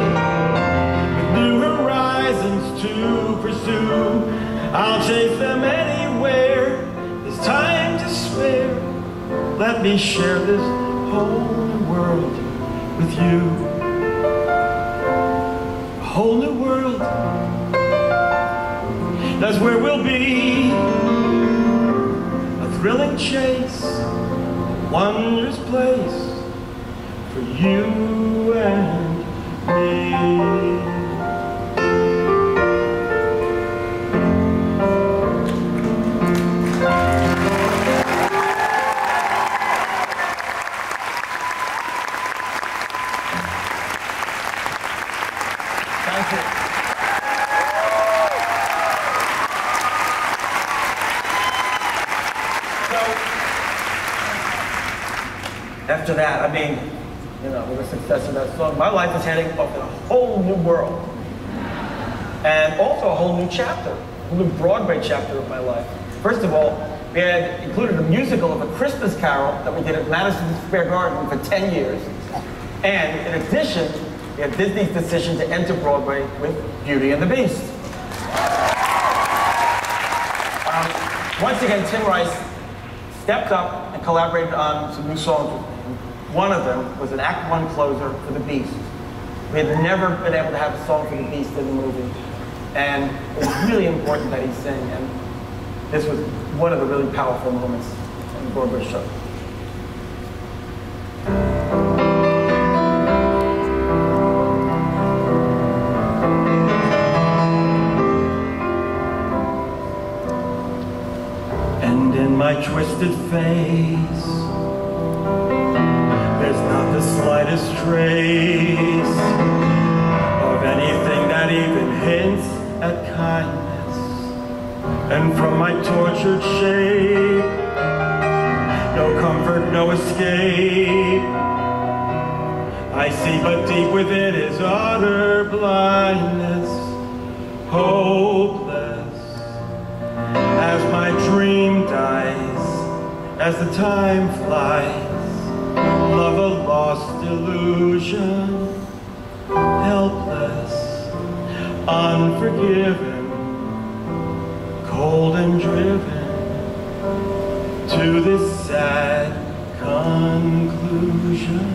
with new horizons to pursue. I'll chase them anywhere, there's time to spare. Let me share this whole new world with you. A whole new world, that's where we'll be. A thrilling chase, a wondrous place for you and me. after that, I mean, you know, with the success of that song, my life was heading up in a whole new world. And also a whole new chapter, a new Broadway chapter of my life. First of all, we had included a musical of A Christmas Carol that we did at Madison Square Garden for 10 years. And in addition, we had Disney's decision to enter Broadway with Beauty and the Beast. Once again, Tim Rice stepped up and collaborated on some new songs with me. One of them was an Act 1 closer for The Beast. We had never been able to have a song for The Beast in the movie. And it was really important that he sing. And this was one of the really powerful moments in the Broadway show. And in my twisted face, there's not the slightest trace of anything that even hints at kindness. And from my tortured shape, no comfort, no escape. I see, but deep within is utter blindness, hopeless. As my dream dies, as the time flies, love a lost illusion, helpless, unforgiven, cold and driven to this sad conclusion.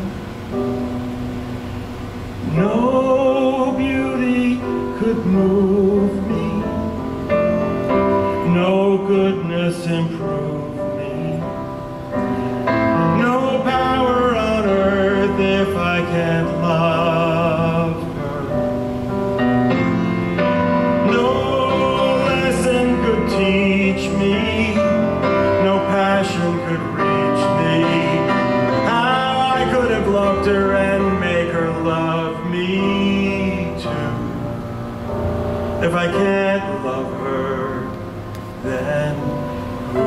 No beauty could move me, no goodness improve me, no power on earth if I can't love her. No lesson could teach me, no passion could reach me. How I could have loved her and make her love me too. If I can't love her, then who?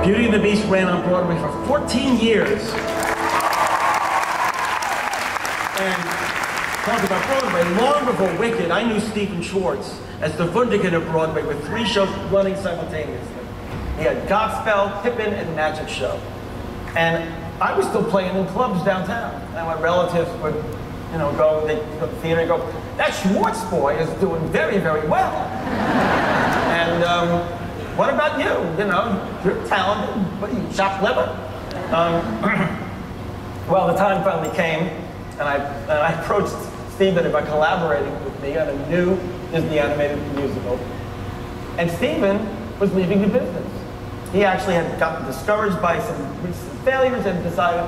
Beauty and the Beast ran on Broadway for 14 years. And talk about Broadway, long before Wicked, I knew Stephen Schwartz as the Wunderkind of Broadway with 3 shows running simultaneously. He had Godspell, Pippin, and Magic Show. And I was still playing in clubs downtown. And my relatives would, you know, go to the theater and go, that Schwartz boy is doing very, very well. And what about you? You know, you're talented. What are you, chopped liver? Well, the time finally came, and I approached Stephen about collaborating with me on a new Disney animated musical. And Stephen was leaving the business. He actually had gotten discouraged by some recent failures and decided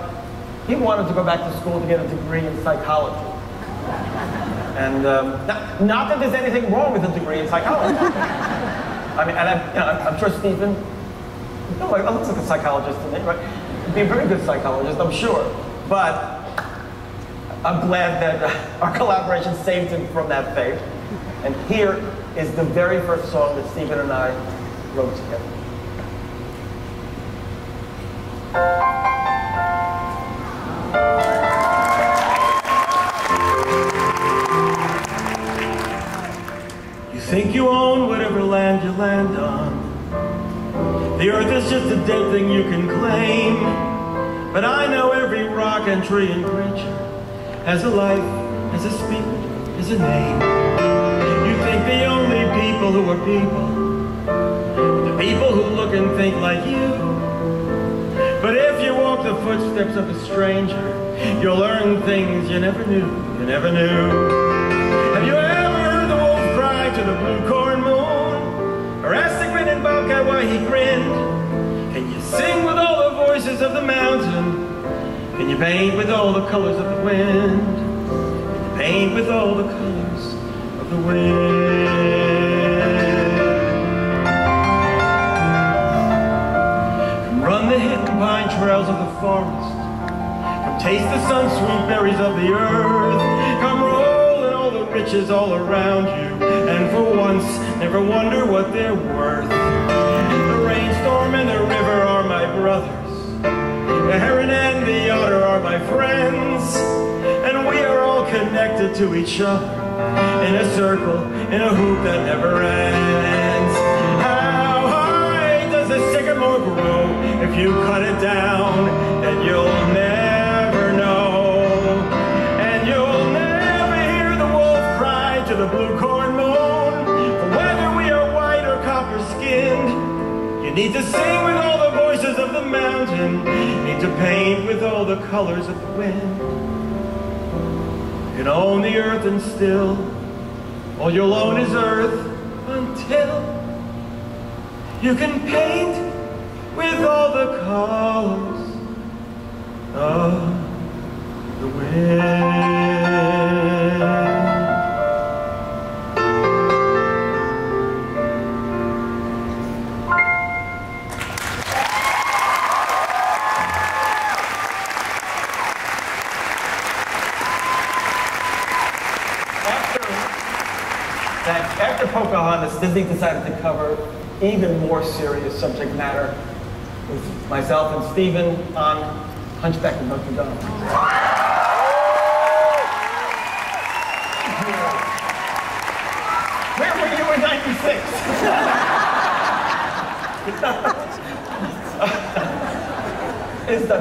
he wanted to go back to school to get a degree in psychology. And not that there's anything wrong with a degree in psychology. I mean, and I'm sure Stephen, looks like a psychologist to me, right? He'd be a very good psychologist, I'm sure. But I'm glad that our collaboration saved him from that fate. And here is the very first song that Stephen and I wrote together. You think you own whatever land you land on. The earth is just a dead thing you can claim. But I know every rock and tree and creature has a life, has a spirit, has a name. You think the only people who are people, the people who look and think like you. But if you walk the footsteps of a stranger, you'll learn things you never knew, you never knew. Have you ever heard the wolf cry to the blue corn moon? Or asked the grinning bobcat why he grinned? Can you sing with all the voices of the mountain? Can you paint with all the colors of the wind? Can you paint with all the colors of the wind? Come run the hidden pine trails of the forest. Come taste the sun-sweet berries of the earth. Come roll in all the riches all around you. And for once, never wonder what they're worth. The rains storm and the river are my brothers. The heron and the otter are my friends. And we are all connected to each other in a circle, in a hoop that never ends. How high does a sycamore grow? If you cut it down, then you'll never know. And you'll never hear the wolf cry to the blue corn moan. For whether we are white or copper-skinned, you need to sing with all the voices of the mountain. You need to paint with all the colors of the wind. You can own the earth and still, all you'll own is earth until you can paint with all the colors of the wind. After Pocahontas, Disney decided to cover even more serious subject matter with myself and Stephen on Hunchback of Notre Dame. Where were you in '96?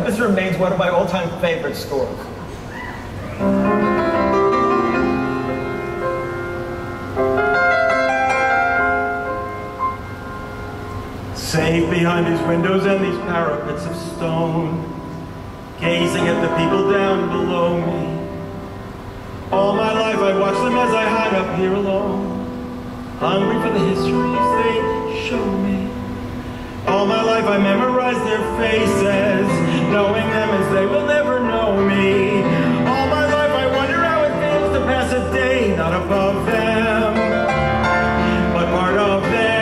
This remains one of my all-time favorite scores. Safe behind these windows and these parapets of stone, gazing at the people down below me. All my life I watch them as I hide up here alone, hungry for the histories they show me. All my life I memorize their faces, knowing them as they will never know me. All my life I wonder how it feels to pass a day not above them, but part of them.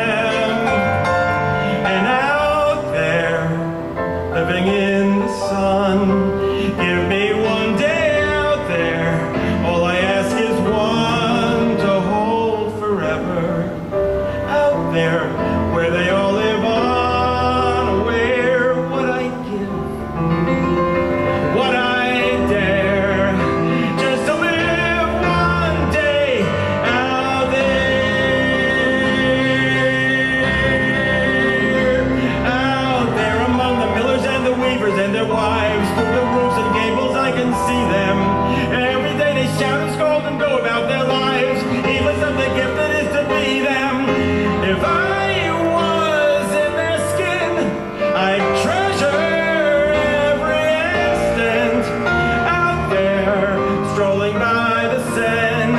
Living in the sun, give me one day out there. All I ask is one to hold forever. Out there, where they all live unaware. What I give, what I dare, just to live one day out there among the millers and the weavers and their wives. Through the roofs and gables I can see them. Every day they shout and scold and go about their lives, heedless of the gift that is to be them. If I was in their skin, I'd treasure every instant. Out there, strolling by the Seine,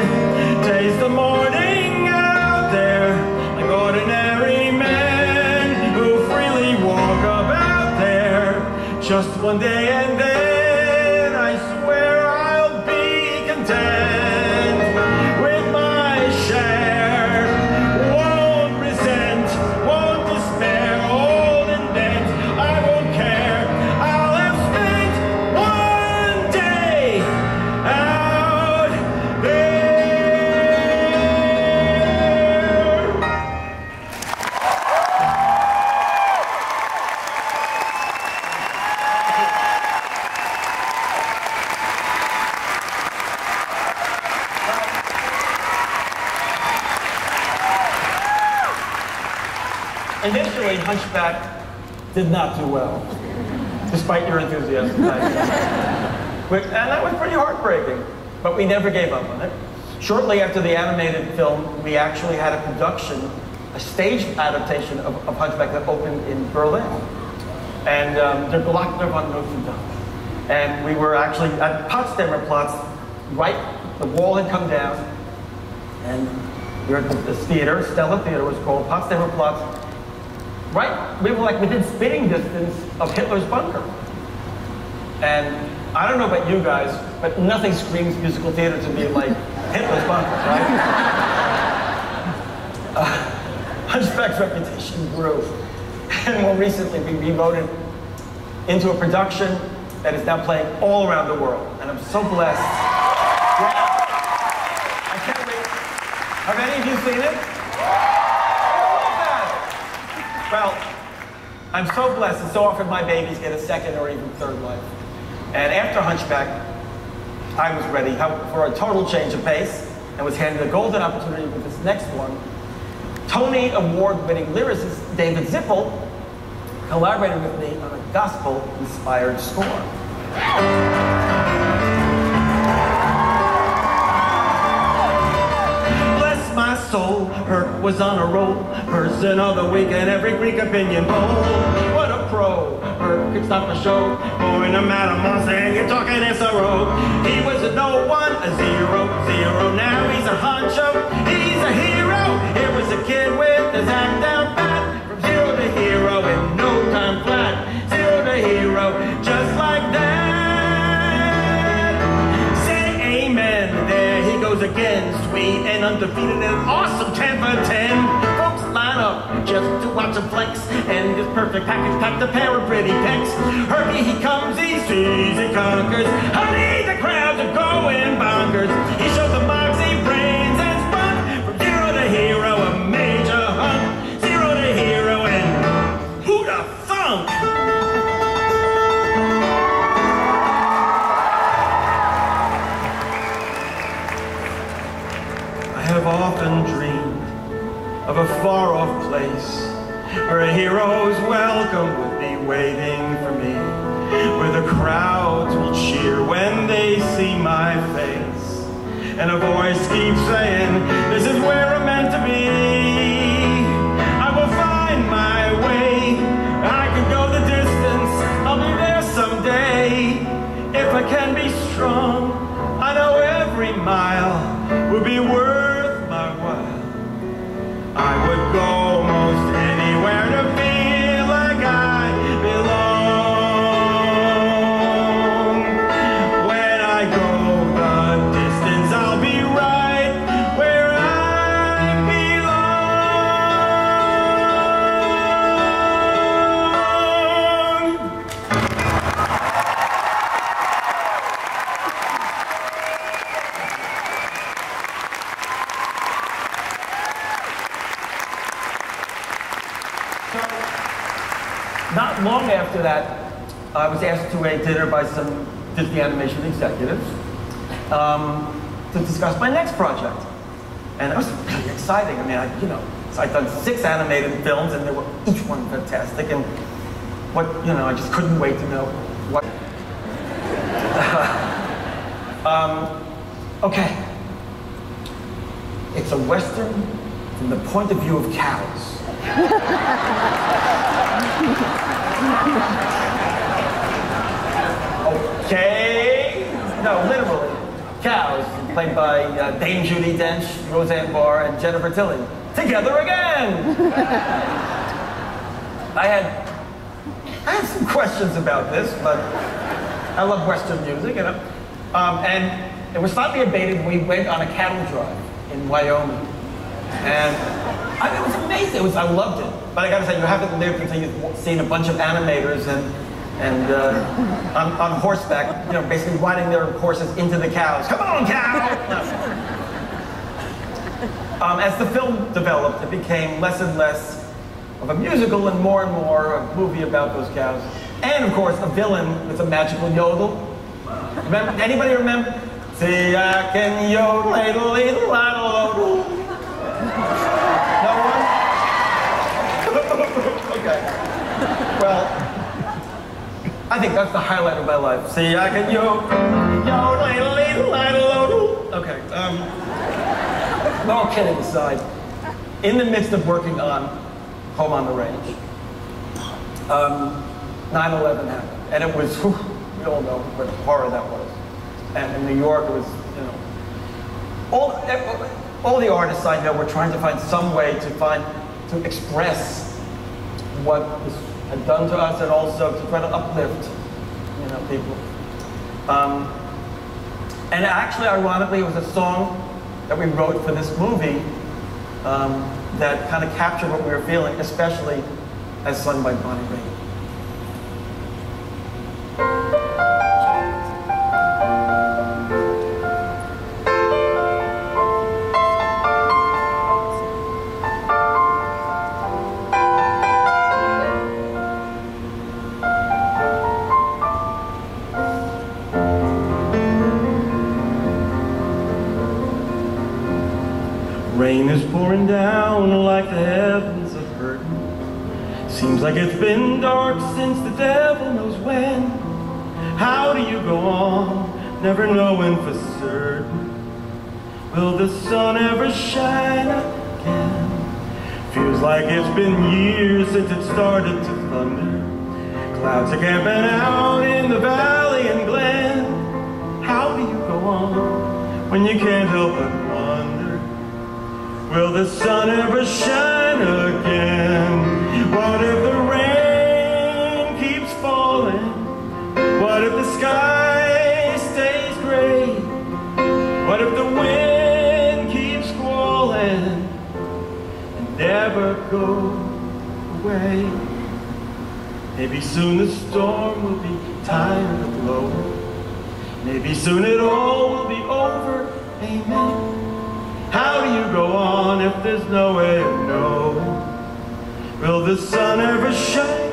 taste the morning out there, like ordinary men who freely walk about there. Just one day and then I swear I'll be content with my share. Won't resent, won't despair, old and bent, I won't care. I'll have spent one day out there. Initially, Hunchback did not do well, despite your enthusiasm. And that was pretty heartbreaking, but we never gave up on it. Shortly after the animated film, we actually had a production, a stage adaptation of Hunchback that opened in Berlin, and Der Glockenturm von Notre Dame. And we were actually at Potsdamer Platz, right, the wall had come down, and we were at this theater, Stella Theater was called, Potsdamer Platz. Right, we were like within spitting distance of Hitler's bunker. And I don't know about you guys, but nothing screams musical theater to me like Hitler's bunker, right? Hunchback's reputation grew. And more recently, we rewrote it into a production that is now playing all around the world. And I'm so blessed. Yeah. I can't wait. Have any of you seen it? Well, I'm so blessed that so often my babies get a second or even third life. And after Hunchback, I was ready for a total change of pace and was handed a golden opportunity with this next one. Tony Award-winning lyricist David Zippel collaborated with me on a gospel-inspired score. Bless my soul, Herc was on a roll. Person of the week in every Greek opinion poll. What a pro, Herc could stop a show. Boy, no matter Moss and you're talking SRO. He was a no one, a zero. Now he's a honcho, he's a hero. Here was a kid with his act down pat. From zero to hero in no time flat. Zero to hero, just like that. Say amen, there he goes again. Sweet and undefeated and an awesome 10 for 10. Folks line up just to watch him flex. And this perfect package packed a pair of pretty pecs. Herky, he comes, he sees, he conquers. Honey, the crowds are going bonkers. He shows the moxie, brains and spunk. From zero to hero, a major hunk. Zero to hero and who the funk? I have often dreamed of a far-off place where a hero's welcome would be waiting for me, where the crowds will cheer when they see my face, and a voice keeps saying, this is where I'm meant to be. I will find my way, I can go the distance, I'll be there someday. If I can be strong, I know every mile will be worth my while. I would go most anywhere to feel like I belong. When I go the distance, I'll be right where I belong. Not long after that, I was asked to a dinner by some Disney Animation executives to discuss my next project. And it was really exciting. I mean, I'd done 6 animated films, and they were each one fantastic. And I just couldn't wait to know what. Okay. It's a Western from the point of view of cows. Okay. No, literally. Cows, played by Dame Judi Dench, Roseanne Barr, and Jennifer Tilly. Together again! I had some questions about this, but I love Western music, and it was finally abated. We went on a cattle drive in Wyoming. And it was amazing. I loved it. But I gotta say, you haven't lived until you've seen a bunch of animators on horseback, basically riding their horses into the cows. Come on, cow! As the film developed, it became less and less of a musical and more a movie about those cows. And of course, a villain with a magical yodel. Remember? Anybody remember? See, I can yodel, ladle, ladle, ladle. No one? Okay. Well, I think that's the highlight of my life. See, I can yodel, ladle, ladle, ladle. Okay. All kidding aside, in the midst of working on Home on the Range, 9/11 happened, and it was, we all know what horror that was. And in New York, it was, all the artists I know were trying to find some way to express what this had done to us, and also to try to uplift, people. And actually, ironically, it was a song that we wrote for this movie that kind of captured what we were feeling, especially as sung by Bonnie Raitt. is pouring down like the heavens of hurting. Seems like it's been dark since the devil knows when. How do you go on, never knowing for certain? Will the sun ever shine again? Feels like it's been years since it started to thunder. Clouds are camping out in the valley and glen. How do you go on when you can't help but wonder? Will the sun ever shine again? What if the rain keeps falling? What if the sky stays gray? What if the wind keeps squalling and never go away? Maybe soon the storm will be tired of blowing. Maybe soon it all will be over, amen. How do you go on if there's no way of knowing? Will the sun ever shine?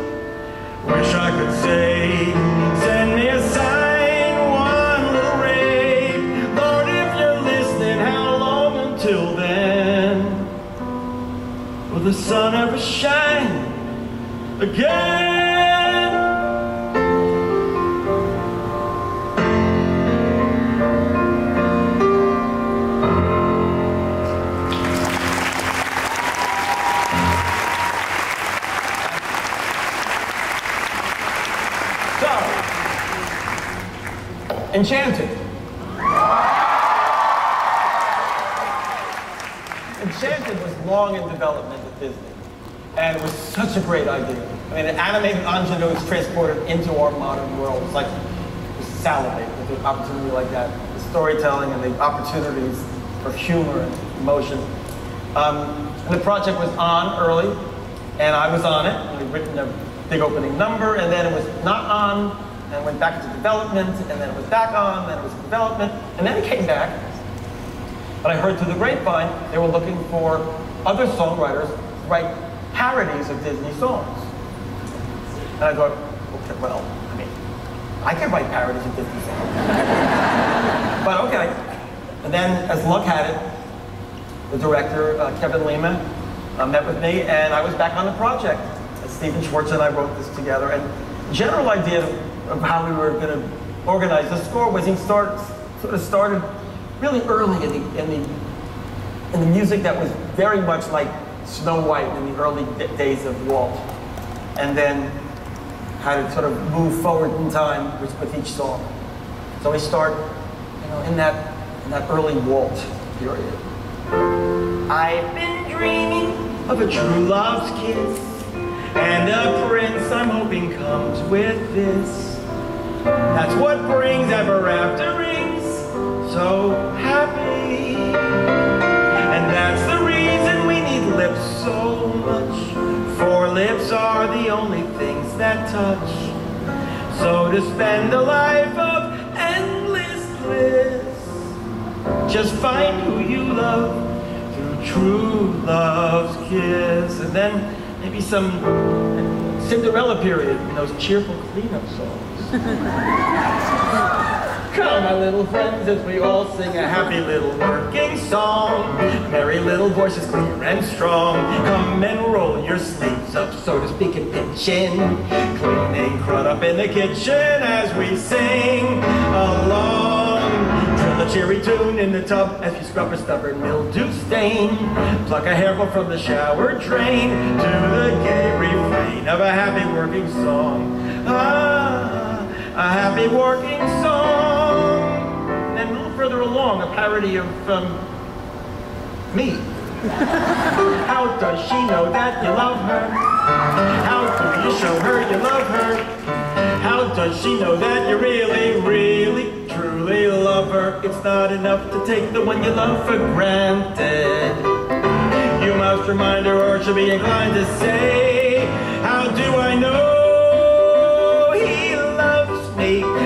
Wish I could say, send me a sign, one little ray. Lord, if you're listening, how long until then? Will the sun ever shine again? Enchanted. Enchanted was long in development at Disney, and it was such a great idea. I mean, an animated ingenues transported into our modern world. It's like we salivate with an opportunity like that. The storytelling and the opportunities for humor and emotion. And the project was on early, and I was on it. We'd written a big opening number, and then it was not on, and went back into development, and then it was back on, then it was development, and then it came back. But I heard through the grapevine they were looking for other songwriters to write parodies of Disney songs. And I thought, okay, well, I mean, I could write parodies of Disney songs. But okay. And then, as luck had it, the director, Kevin Lima, met with me, and I was back on the project. Stephen Schwartz and I wrote this together, and the general idea of how we were going to organize the score was he sort of started really early in the music that was very much like Snow White in the early days of Walt, and then had to sort of move forward in time with each song. So we start, in that early Walt period. I've been dreaming of a true love's kiss, and a prince I'm hoping comes with this. That's what brings ever after rings so happy. And that's the reason we need lips so much, for lips are the only things that touch. So to spend a life of endless bliss, just find who you love through true love's kiss. And then maybe some Cinderella period in those cheerful cleanup songs. Come, my little friends, as we all sing a happy little working song. Merry little voices, clear and strong. Come and roll your sleeves up, so to speak, and pitch in. Cleaning crud up in the kitchen as we sing along. Drill a cheery tune in the tub as you scrub a stubborn mildew stain. Pluck a hairball from the shower drain to the gay refrain of a happy working song. A happy working song. And then a little further along, a parody of me. How does she know that you love her? How do you show her you love her? How does she know that you really, really, truly love her? It's not enough to take the one you love for granted. You must remind her, or she'll be inclined to say, how do I know?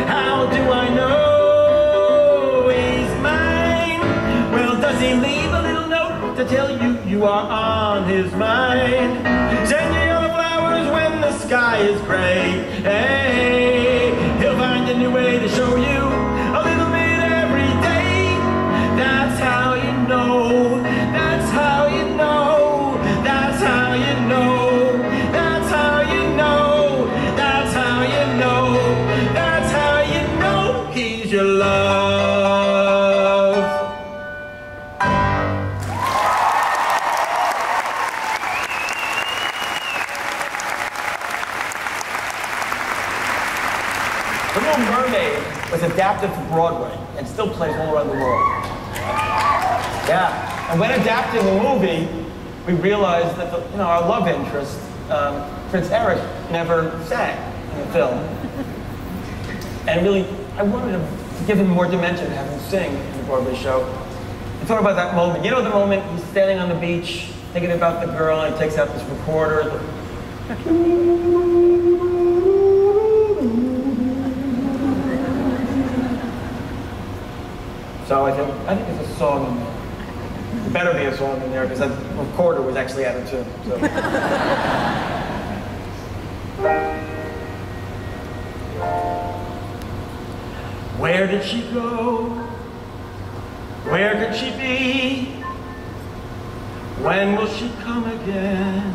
How do I know he's mine? Well, does he leave a little note to tell you you are on his mind? Send you yellow flowers when the sky is gray. Hey, he'll find a new way to show you a little bit every day. That's how you know. That's how you was adapted for Broadway and still plays all around the world. Yeah, and when adapting the movie, we realized that our love interest, Prince Eric, never sang in the film. And really, I wanted to give him more dimension, have him sing in the Broadway show. I thought about that moment. You know the moment he's standing on the beach, thinking about the girl, and he takes out this recorder. So I think there's a song in there. There better be a song in there because that recorder was actually added too. So. Where did she go? Where could she be? When will she come again?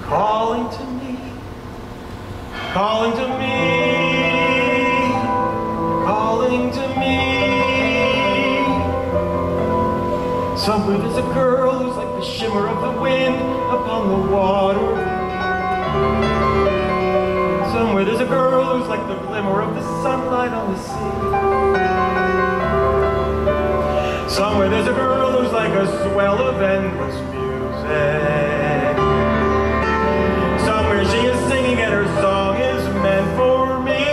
Calling to me, calling to me, calling to me. Somewhere there's a girl who's like the shimmer of the wind upon the water. Somewhere there's a girl who's like the glimmer of the sunlight on the sea. Somewhere there's a girl who's like a swell of endless music. Somewhere she is singing and her song is meant for me.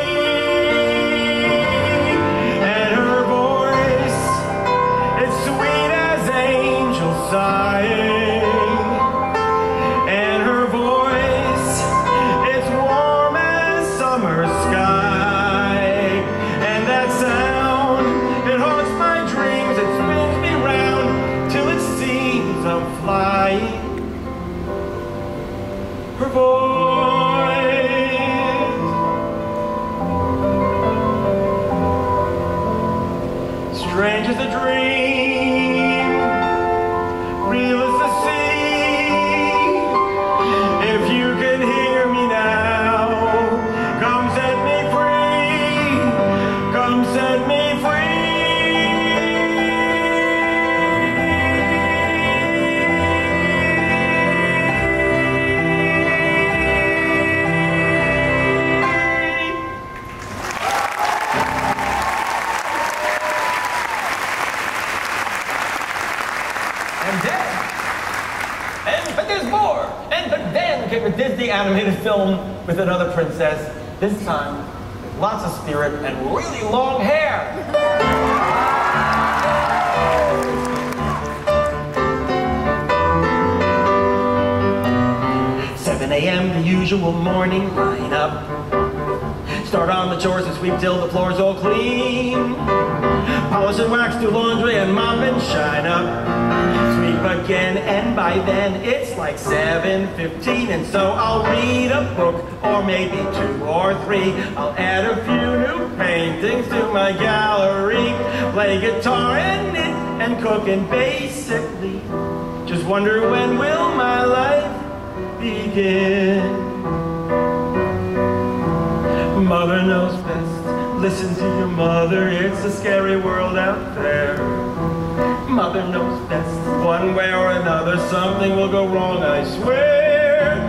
And her voice, it's sweet as angels sighing. And her voice, it's warm as summer sky. And that sound, it haunts my dreams, it spins me round till it seems I'm flying. Her voice, strange as a dream, real as the sea. If you can hear me now, come set me free, come set me free. But there's more! But then came a Disney animated film with another princess, this time with lots of spirit and really long hair. 7 a.m. the usual morning lineup. Start on the chores and sweep till the floor's all clean. Polish and wax, do laundry and mop and shine up. Sweep again, and by then it's like 7:15, and so I'll read a book, or maybe 2 or 3. I'll add a few new paintings to my gallery, play guitar and knit and cook, and basically just wonder when will my life begin. Mother knows best. Listen to your mother, it's a scary world out there. Mother knows best. One way or another, something will go wrong, I swear.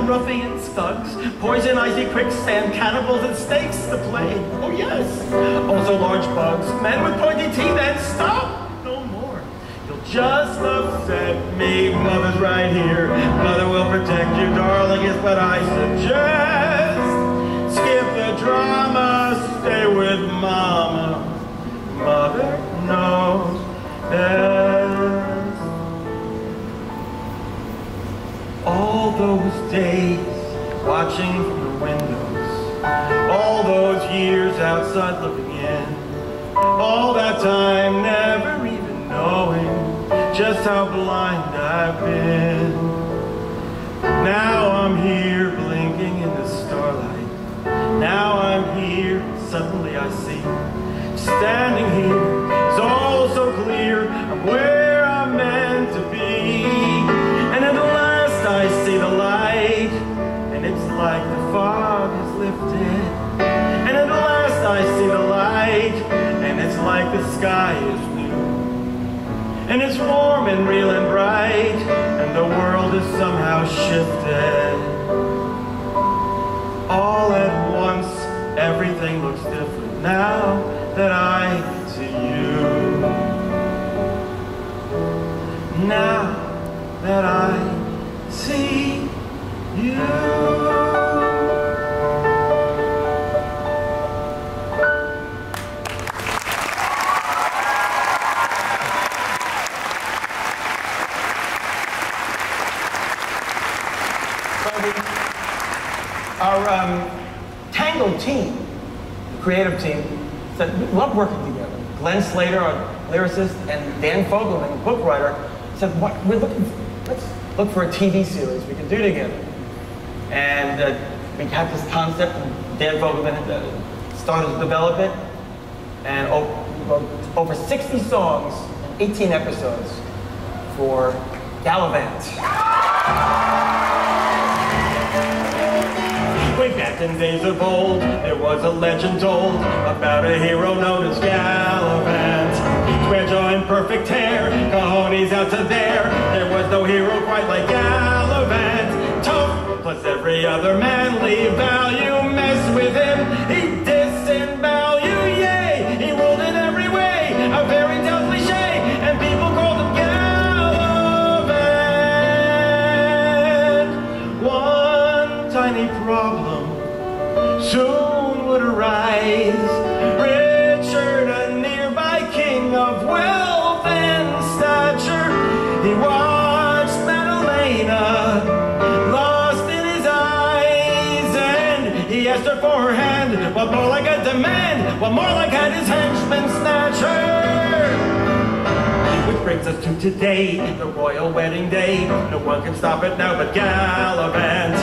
Ruffians, thugs, poison, icy quicksand, cannibals and snakes, the plague. Oh yes. Also large bugs, men with pointy teeth, and stop! No more. You'll just upset me. Mother's right here. Mother will protect you, darling, is what I suggest. Skip the drama, stay with mama. Mother knows best. All those days watching from the windows, all those years outside looking in, all that time never even knowing just how blind I've been. Now I'm here blinking in the starlight. Now I'm here, suddenly I see, standing here, it's all so clear, I'm where I'm meant to be. And at last I see the light, and it's like the fog has lifted. And at last I see the light, and it's like the sky is new. And it's warm and real and bright, and the world is somehow shifted. All at once, everything looks different now. that I see you. Now that I see you. Our Tangled team, the creative team, said we love working together. Glenn Slater, our lyricist, and Dan Fogelman, the book writer, said, let's look for a TV series we can do together. And we had this concept, and Dan Fogelman started to develop it, and over 60 songs, 18 episodes for Gallivant. Way back in days of old, there was a legend told about a hero known as Gallivant. Square jaw and perfect hair, cojones out to there. There was no hero quite like Gallivant. Tough, plus every other manly value. Mess with him, he disembowel, yay! He ruled in every way, a very tough cliche, and people called him Gallivant. One tiny problem soon would arise. Richard, a nearby king of wealth and stature, he watched Madalena, lost in his eyes, and he asked her for her hand. What more like a demand? What more like had his henchman snatch her? Which brings us to today, the royal wedding day. No one can stop it now but Gallivant.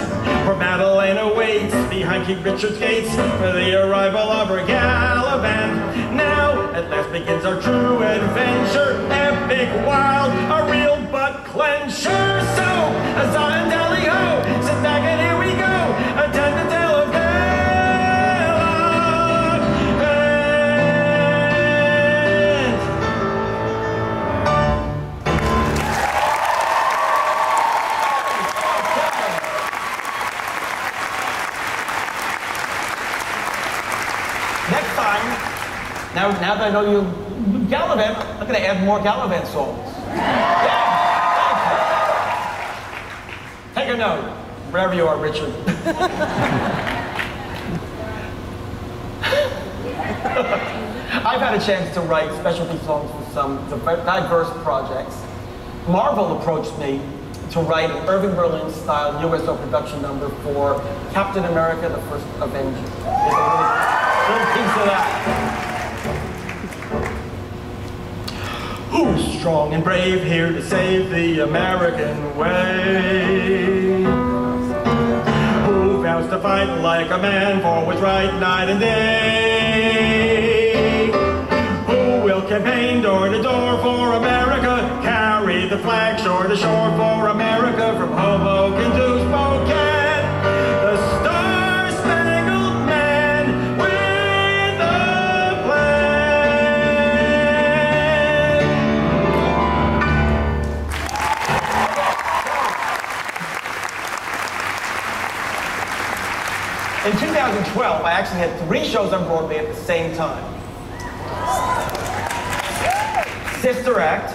For Madalena waits behind King Richard's gates for the arrival of her Gallivant. Now, at last begins our true adventure, epic, wild, a real butt clencher. So, huzzah and tally-ho, sit back and here we go, a time to tell of Gallivant. Now that I know you Gallivant, I'm going to add more Gallivant songs. Yeah, take a note, wherever you are, Richard. I've had a chance to write specialty songs for some diverse projects. Marvel approached me to write an Irving Berlin-style USO production number for Captain America, the First Avenger. There's a little piece of that. Who's strong and brave here to save the American way? Who vows to fight like a man for what's right night and day? Who will campaign door to door for America? Carry the flag shore to shore for America from Hoboken to Spokane. The Star-Spangled Man with a plan. In 2012, I actually had 3 shows on Broadway at the same time. Sister Act.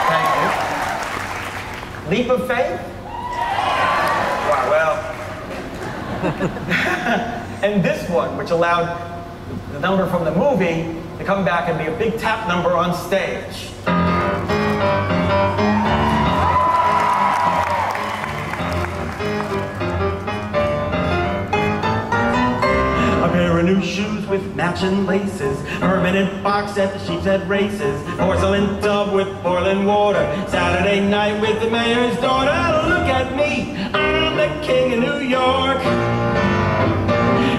Thank you. Leap of Faith. Wow, well. And this one, which allowed the number from the movie to come back and be a big tap number on stage. New shoes with matching laces, permanent box at the Sheep's Head races, porcelain tub with boiling water, Saturday night with the mayor's daughter. Look at me, I'm the king of New York.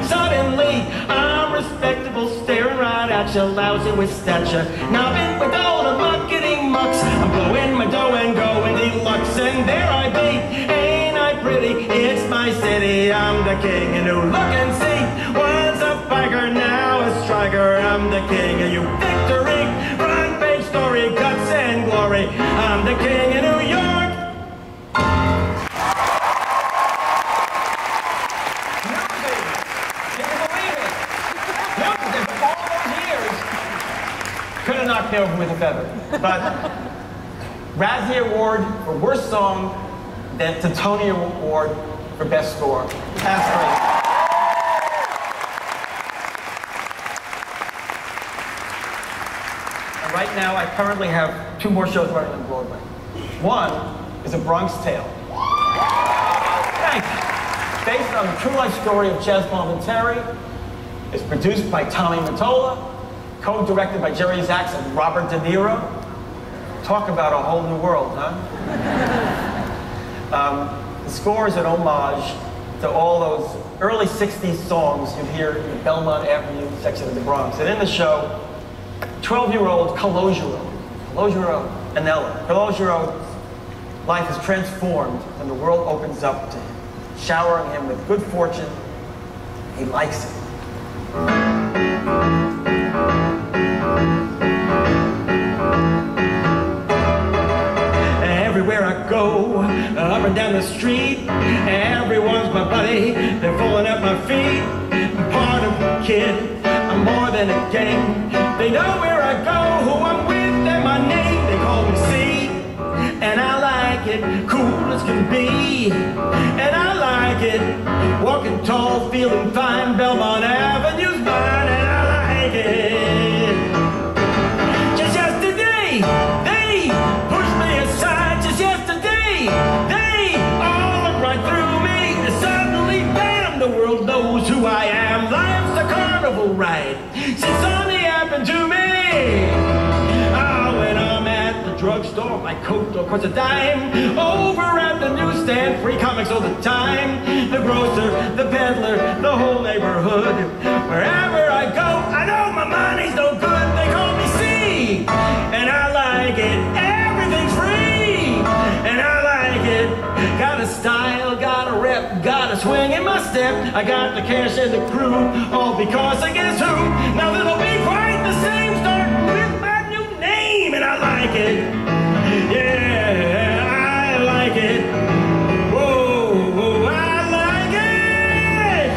Suddenly, I'm respectable, staring right at you, lousy with stature, nobbing with all the mucketing mucks. I'm blowing my dough and going deluxe, and there I be. Ain't I pretty? It's my city. I'm the king of New. Look and see. Once a biker, now a striker. I'm the king of you. Victory, front page story, guts and glory. I'm the king of New York. Newsies. Can you believe it? Newsies. with a feather. But Razzie Award for Worst Song, then the Tony Award for Best Score. That's great. And right now, I currently have 2 more shows running on Broadway. One is A Bronx Tale. Thank you. Based on the true life story of Ches Bonaventure. It's produced by Tommy Mottola, co-directed by Jerry Zaks and Robert De Niro. Talk about a whole new world, huh? The score is an homage to all those early 60s songs you hear in the Belmont Avenue section of the Bronx. And in the show, 12-year-old Calogero Calogero's life is transformed and the world opens up to him, showering him with good fortune. He likes it. Everywhere I go, up and down the street, everyone's my buddy, they're falling at my feet. I'm part of the kid, I'm more than a gang. They know where I go, who I'm with, and my name. They call me C, and I like it, cool as can be. And I like it, walking tall, feeling fine, Belmont Avenue's mine, and I like it. Just yesterday, they pushed me aside. Just yesterday, they all looked right through me. And suddenly, bam, the world knows who I am. Life's a carnival ride, since something happened to me. Oh, when I'm at the drugstore, my coat don't cost a dime. Over at the newsstand, free comics all the time. The grocer, the peddler, the whole neighborhood. Wherever I go, I know my money's no good. They call me C, and I like it. Everything's free, and I like it. Got a style, got a rep, got a swing in my step. I got the cash and the crew, all because I guess who? Now that'll be quite the same, starting with my new name, and I like it. Yeah, I like it. Whoa, I like it.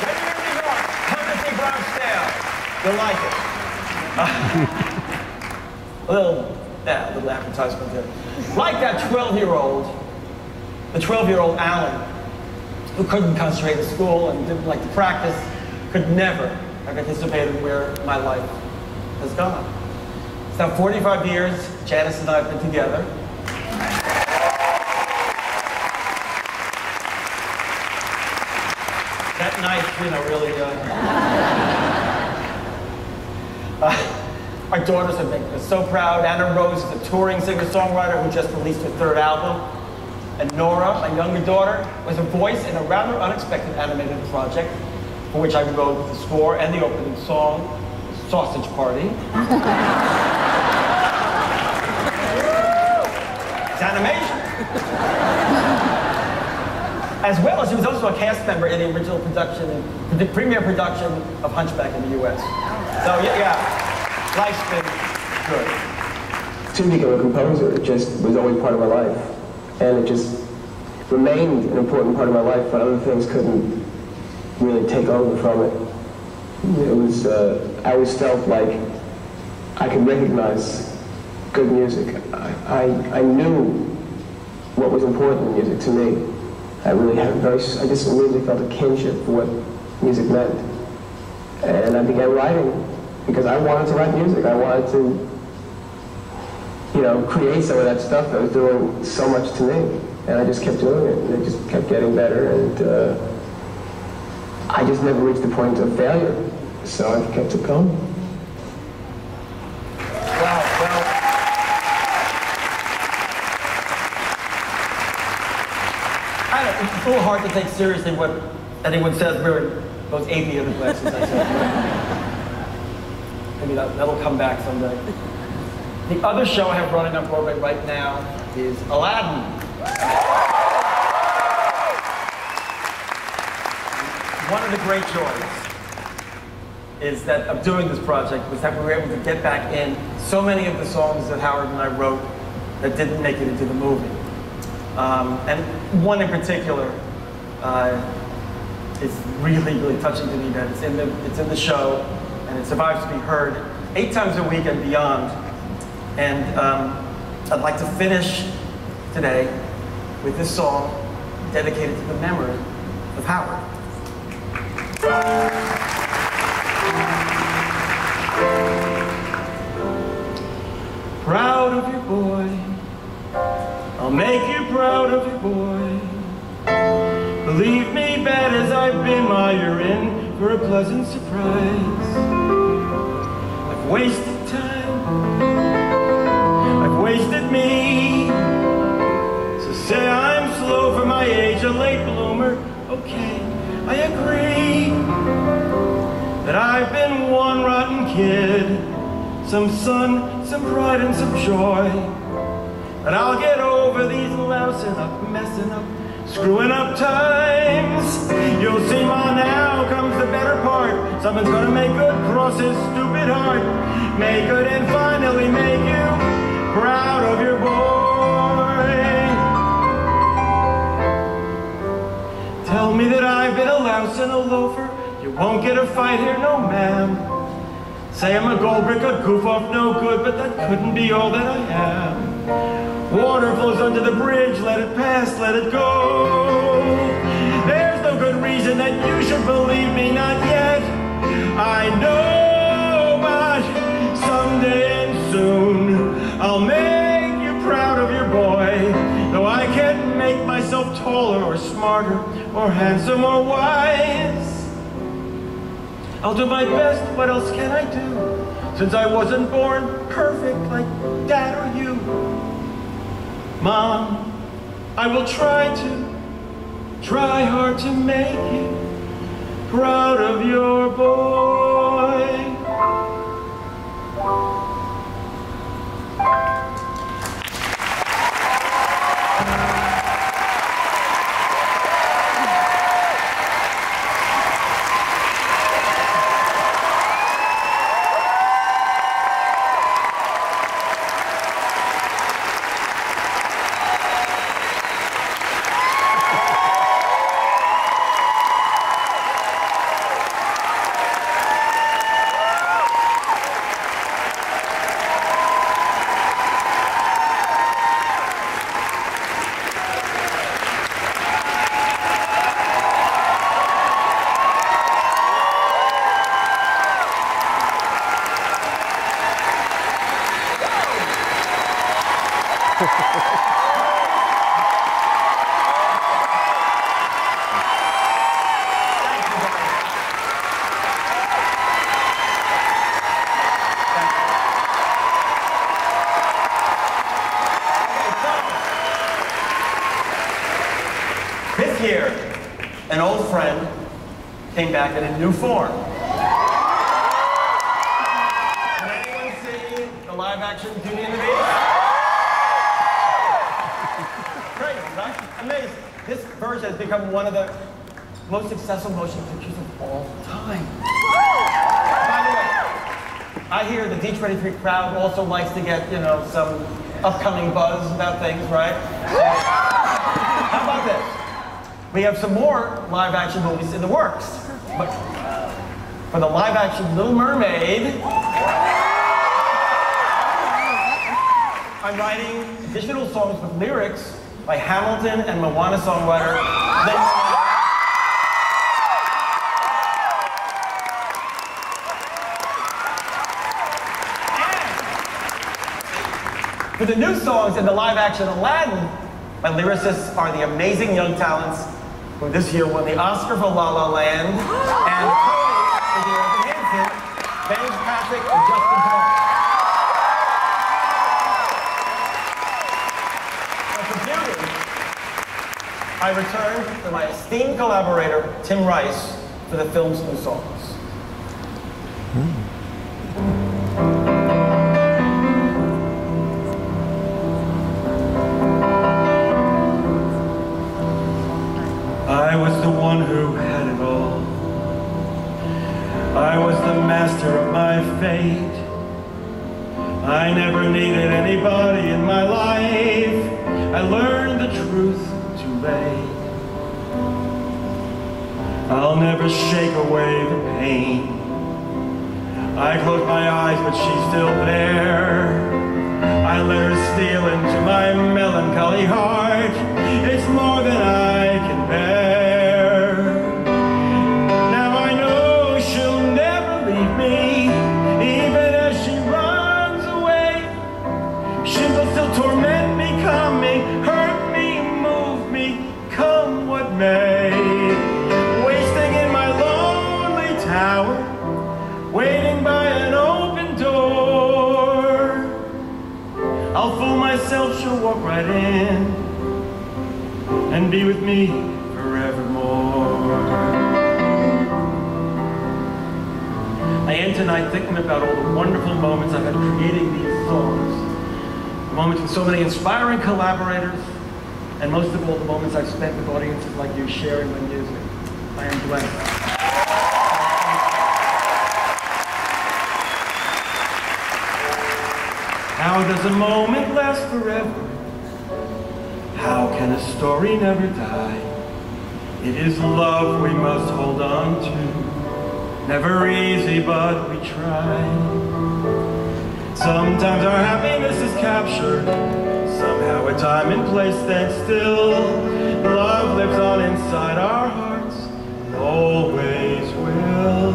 When you're in New York, come to see Bronx Tale. You'll like it. A little advertisement there. Like that 12-year-old, the 12-year-old Alan, who couldn't concentrate at school and didn't like to practice, could never have anticipated where my life has gone. It's now 45 years, Janice and I have been together. That night, you know, really, our daughters have made us so proud. Anna Rose is a touring singer-songwriter who just released her 3rd album. And Nora, my younger daughter, was a voice in a rather unexpected animated project for which I wrote the score and the opening song, Sausage Party. It's animation. As well as she was also a cast member in the original production, the premiere production of Hunchback in the US. So yeah, life's been good. To become a composer, it just was always part of my life. And it just remained an important part of my life, but other things couldn't really take over from it. It was, I always felt like I could recognize good music. I knew what was important in music to me. I just immediately felt a kinship for what music meant. And I began writing because I wanted to write music. I wanted to, you know, create some of that stuff that was doing so much to me. And I just kept doing it, and it just kept getting better, and I just never reached the point of failure, so I kept it going. Well, it's a little hard to take seriously what anyone says wearing those aviator glasses I said. Maybe that'll come back someday. The other show I have running on Broadway right now is Aladdin. One of the great joys is that of doing this project was that we were able to get back in so many of the songs that Howard and I wrote that didn't make it into the movie. And one in particular it's really, really touching to me that it's in the show, and it survives to be heard 8 times a week and beyond. And I'd like to finish today with this song dedicated to the memory of Howard. Proud of your boy, I'll make you proud of your boy. Believe me, bad as I've been while you're in for a pleasant surprise. I've wasted time, I've wasted me. So say I'm slow for my age, a late bloomer. Okay, I agree that I've been one rotten kid. Some sun, some pride, and some joy. But I'll get over these lousing up, messing up, screwing up times. You'll see, ma, now comes the better part. Someone's gonna make good cross his stupid heart. Make good and finally make you proud of your boy. Tell me that I've been a louse and a loafer. You won't get a fight here, no ma'am. Say I'm a gold brick, a goof off, no good, but that couldn't be all that I am. Water flows under the bridge, let it pass, let it go. There's no good reason that you should believe me, not yet. I know, but someday and soon I'll make you proud of your boy. Though I can't make myself taller or smarter or handsome or wise, I'll do my best, what else can I do? Since I wasn't born perfect like Dad or you. Mom, I will try hard to make you proud of your boy. This year, an old friend came back in a new form. Can anyone see the live-action Beauty and the Beast? Crazy, right? Amazing. This version has become one of the most successful motion pictures of all time. By the way, I hear the D23 crowd also likes to get, you know, some upcoming buzz about things, right? How about this? We have some more live-action movies in the works. But for the live-action Little Mermaid, I'm writing additional songs with lyrics by Hamilton and Moana songwriter Little Mermaid. For the new songs in the live-action Aladdin, my lyricists are the amazing young talents who this year won the Oscar for La La Land and Tony for the Irwin Menken, Ben Patrick and Justin Paul. For Beauty, I return to my esteemed collaborator, Tim Rice, for the film's new songs. I was the one who had it all. I was the master of my fate. I never needed anybody in my life. I learned the truth too late. I'll never shake away the pain. I close my eyes, but she's still there. I let her steal into my melancholy heart. It's more than I can bear. Now I know she'll never leave me, even as she runs away. She will still torment me, calm me, hurt me, move me, come what may. Wasting in my lonely tower, waiting by an open door. I'll fool myself, she'll walk right in and be with me forevermore. I end tonight thinking about all the wonderful moments I've had creating these songs. The moments with so many inspiring collaborators, and most of all the moments I've spent with audiences like you sharing my music. I am blessed. How does a moment last forever? How can a story never die? It is love we must hold on to. Never easy, but we try. Sometimes our happiness is captured. Somehow a time and place stands still. Love lives on inside our hearts, and always will.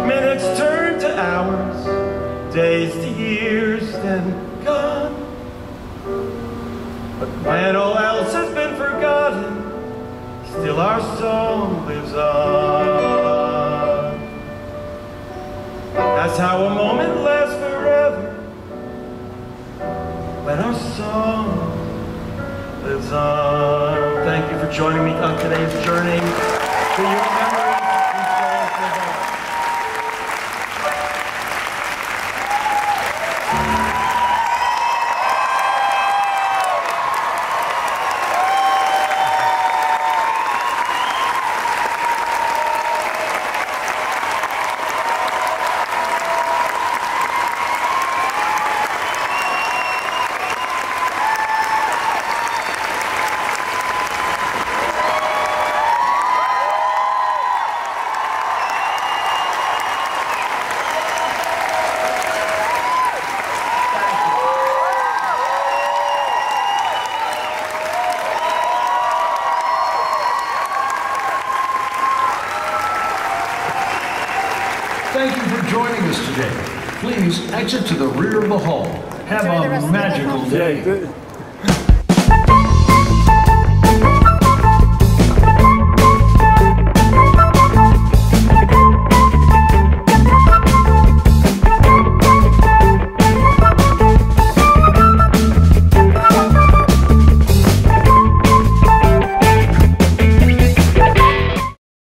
Minutes turn to hours, days to years, then gone. But when all else has been forgotten, still our song lives on. That's how a moment lasts forever, when our song lives on. Thank you for joining me on today's journey to your memories. Thank you for joining us today. Please exit to the rear of the hall. Have a magical day.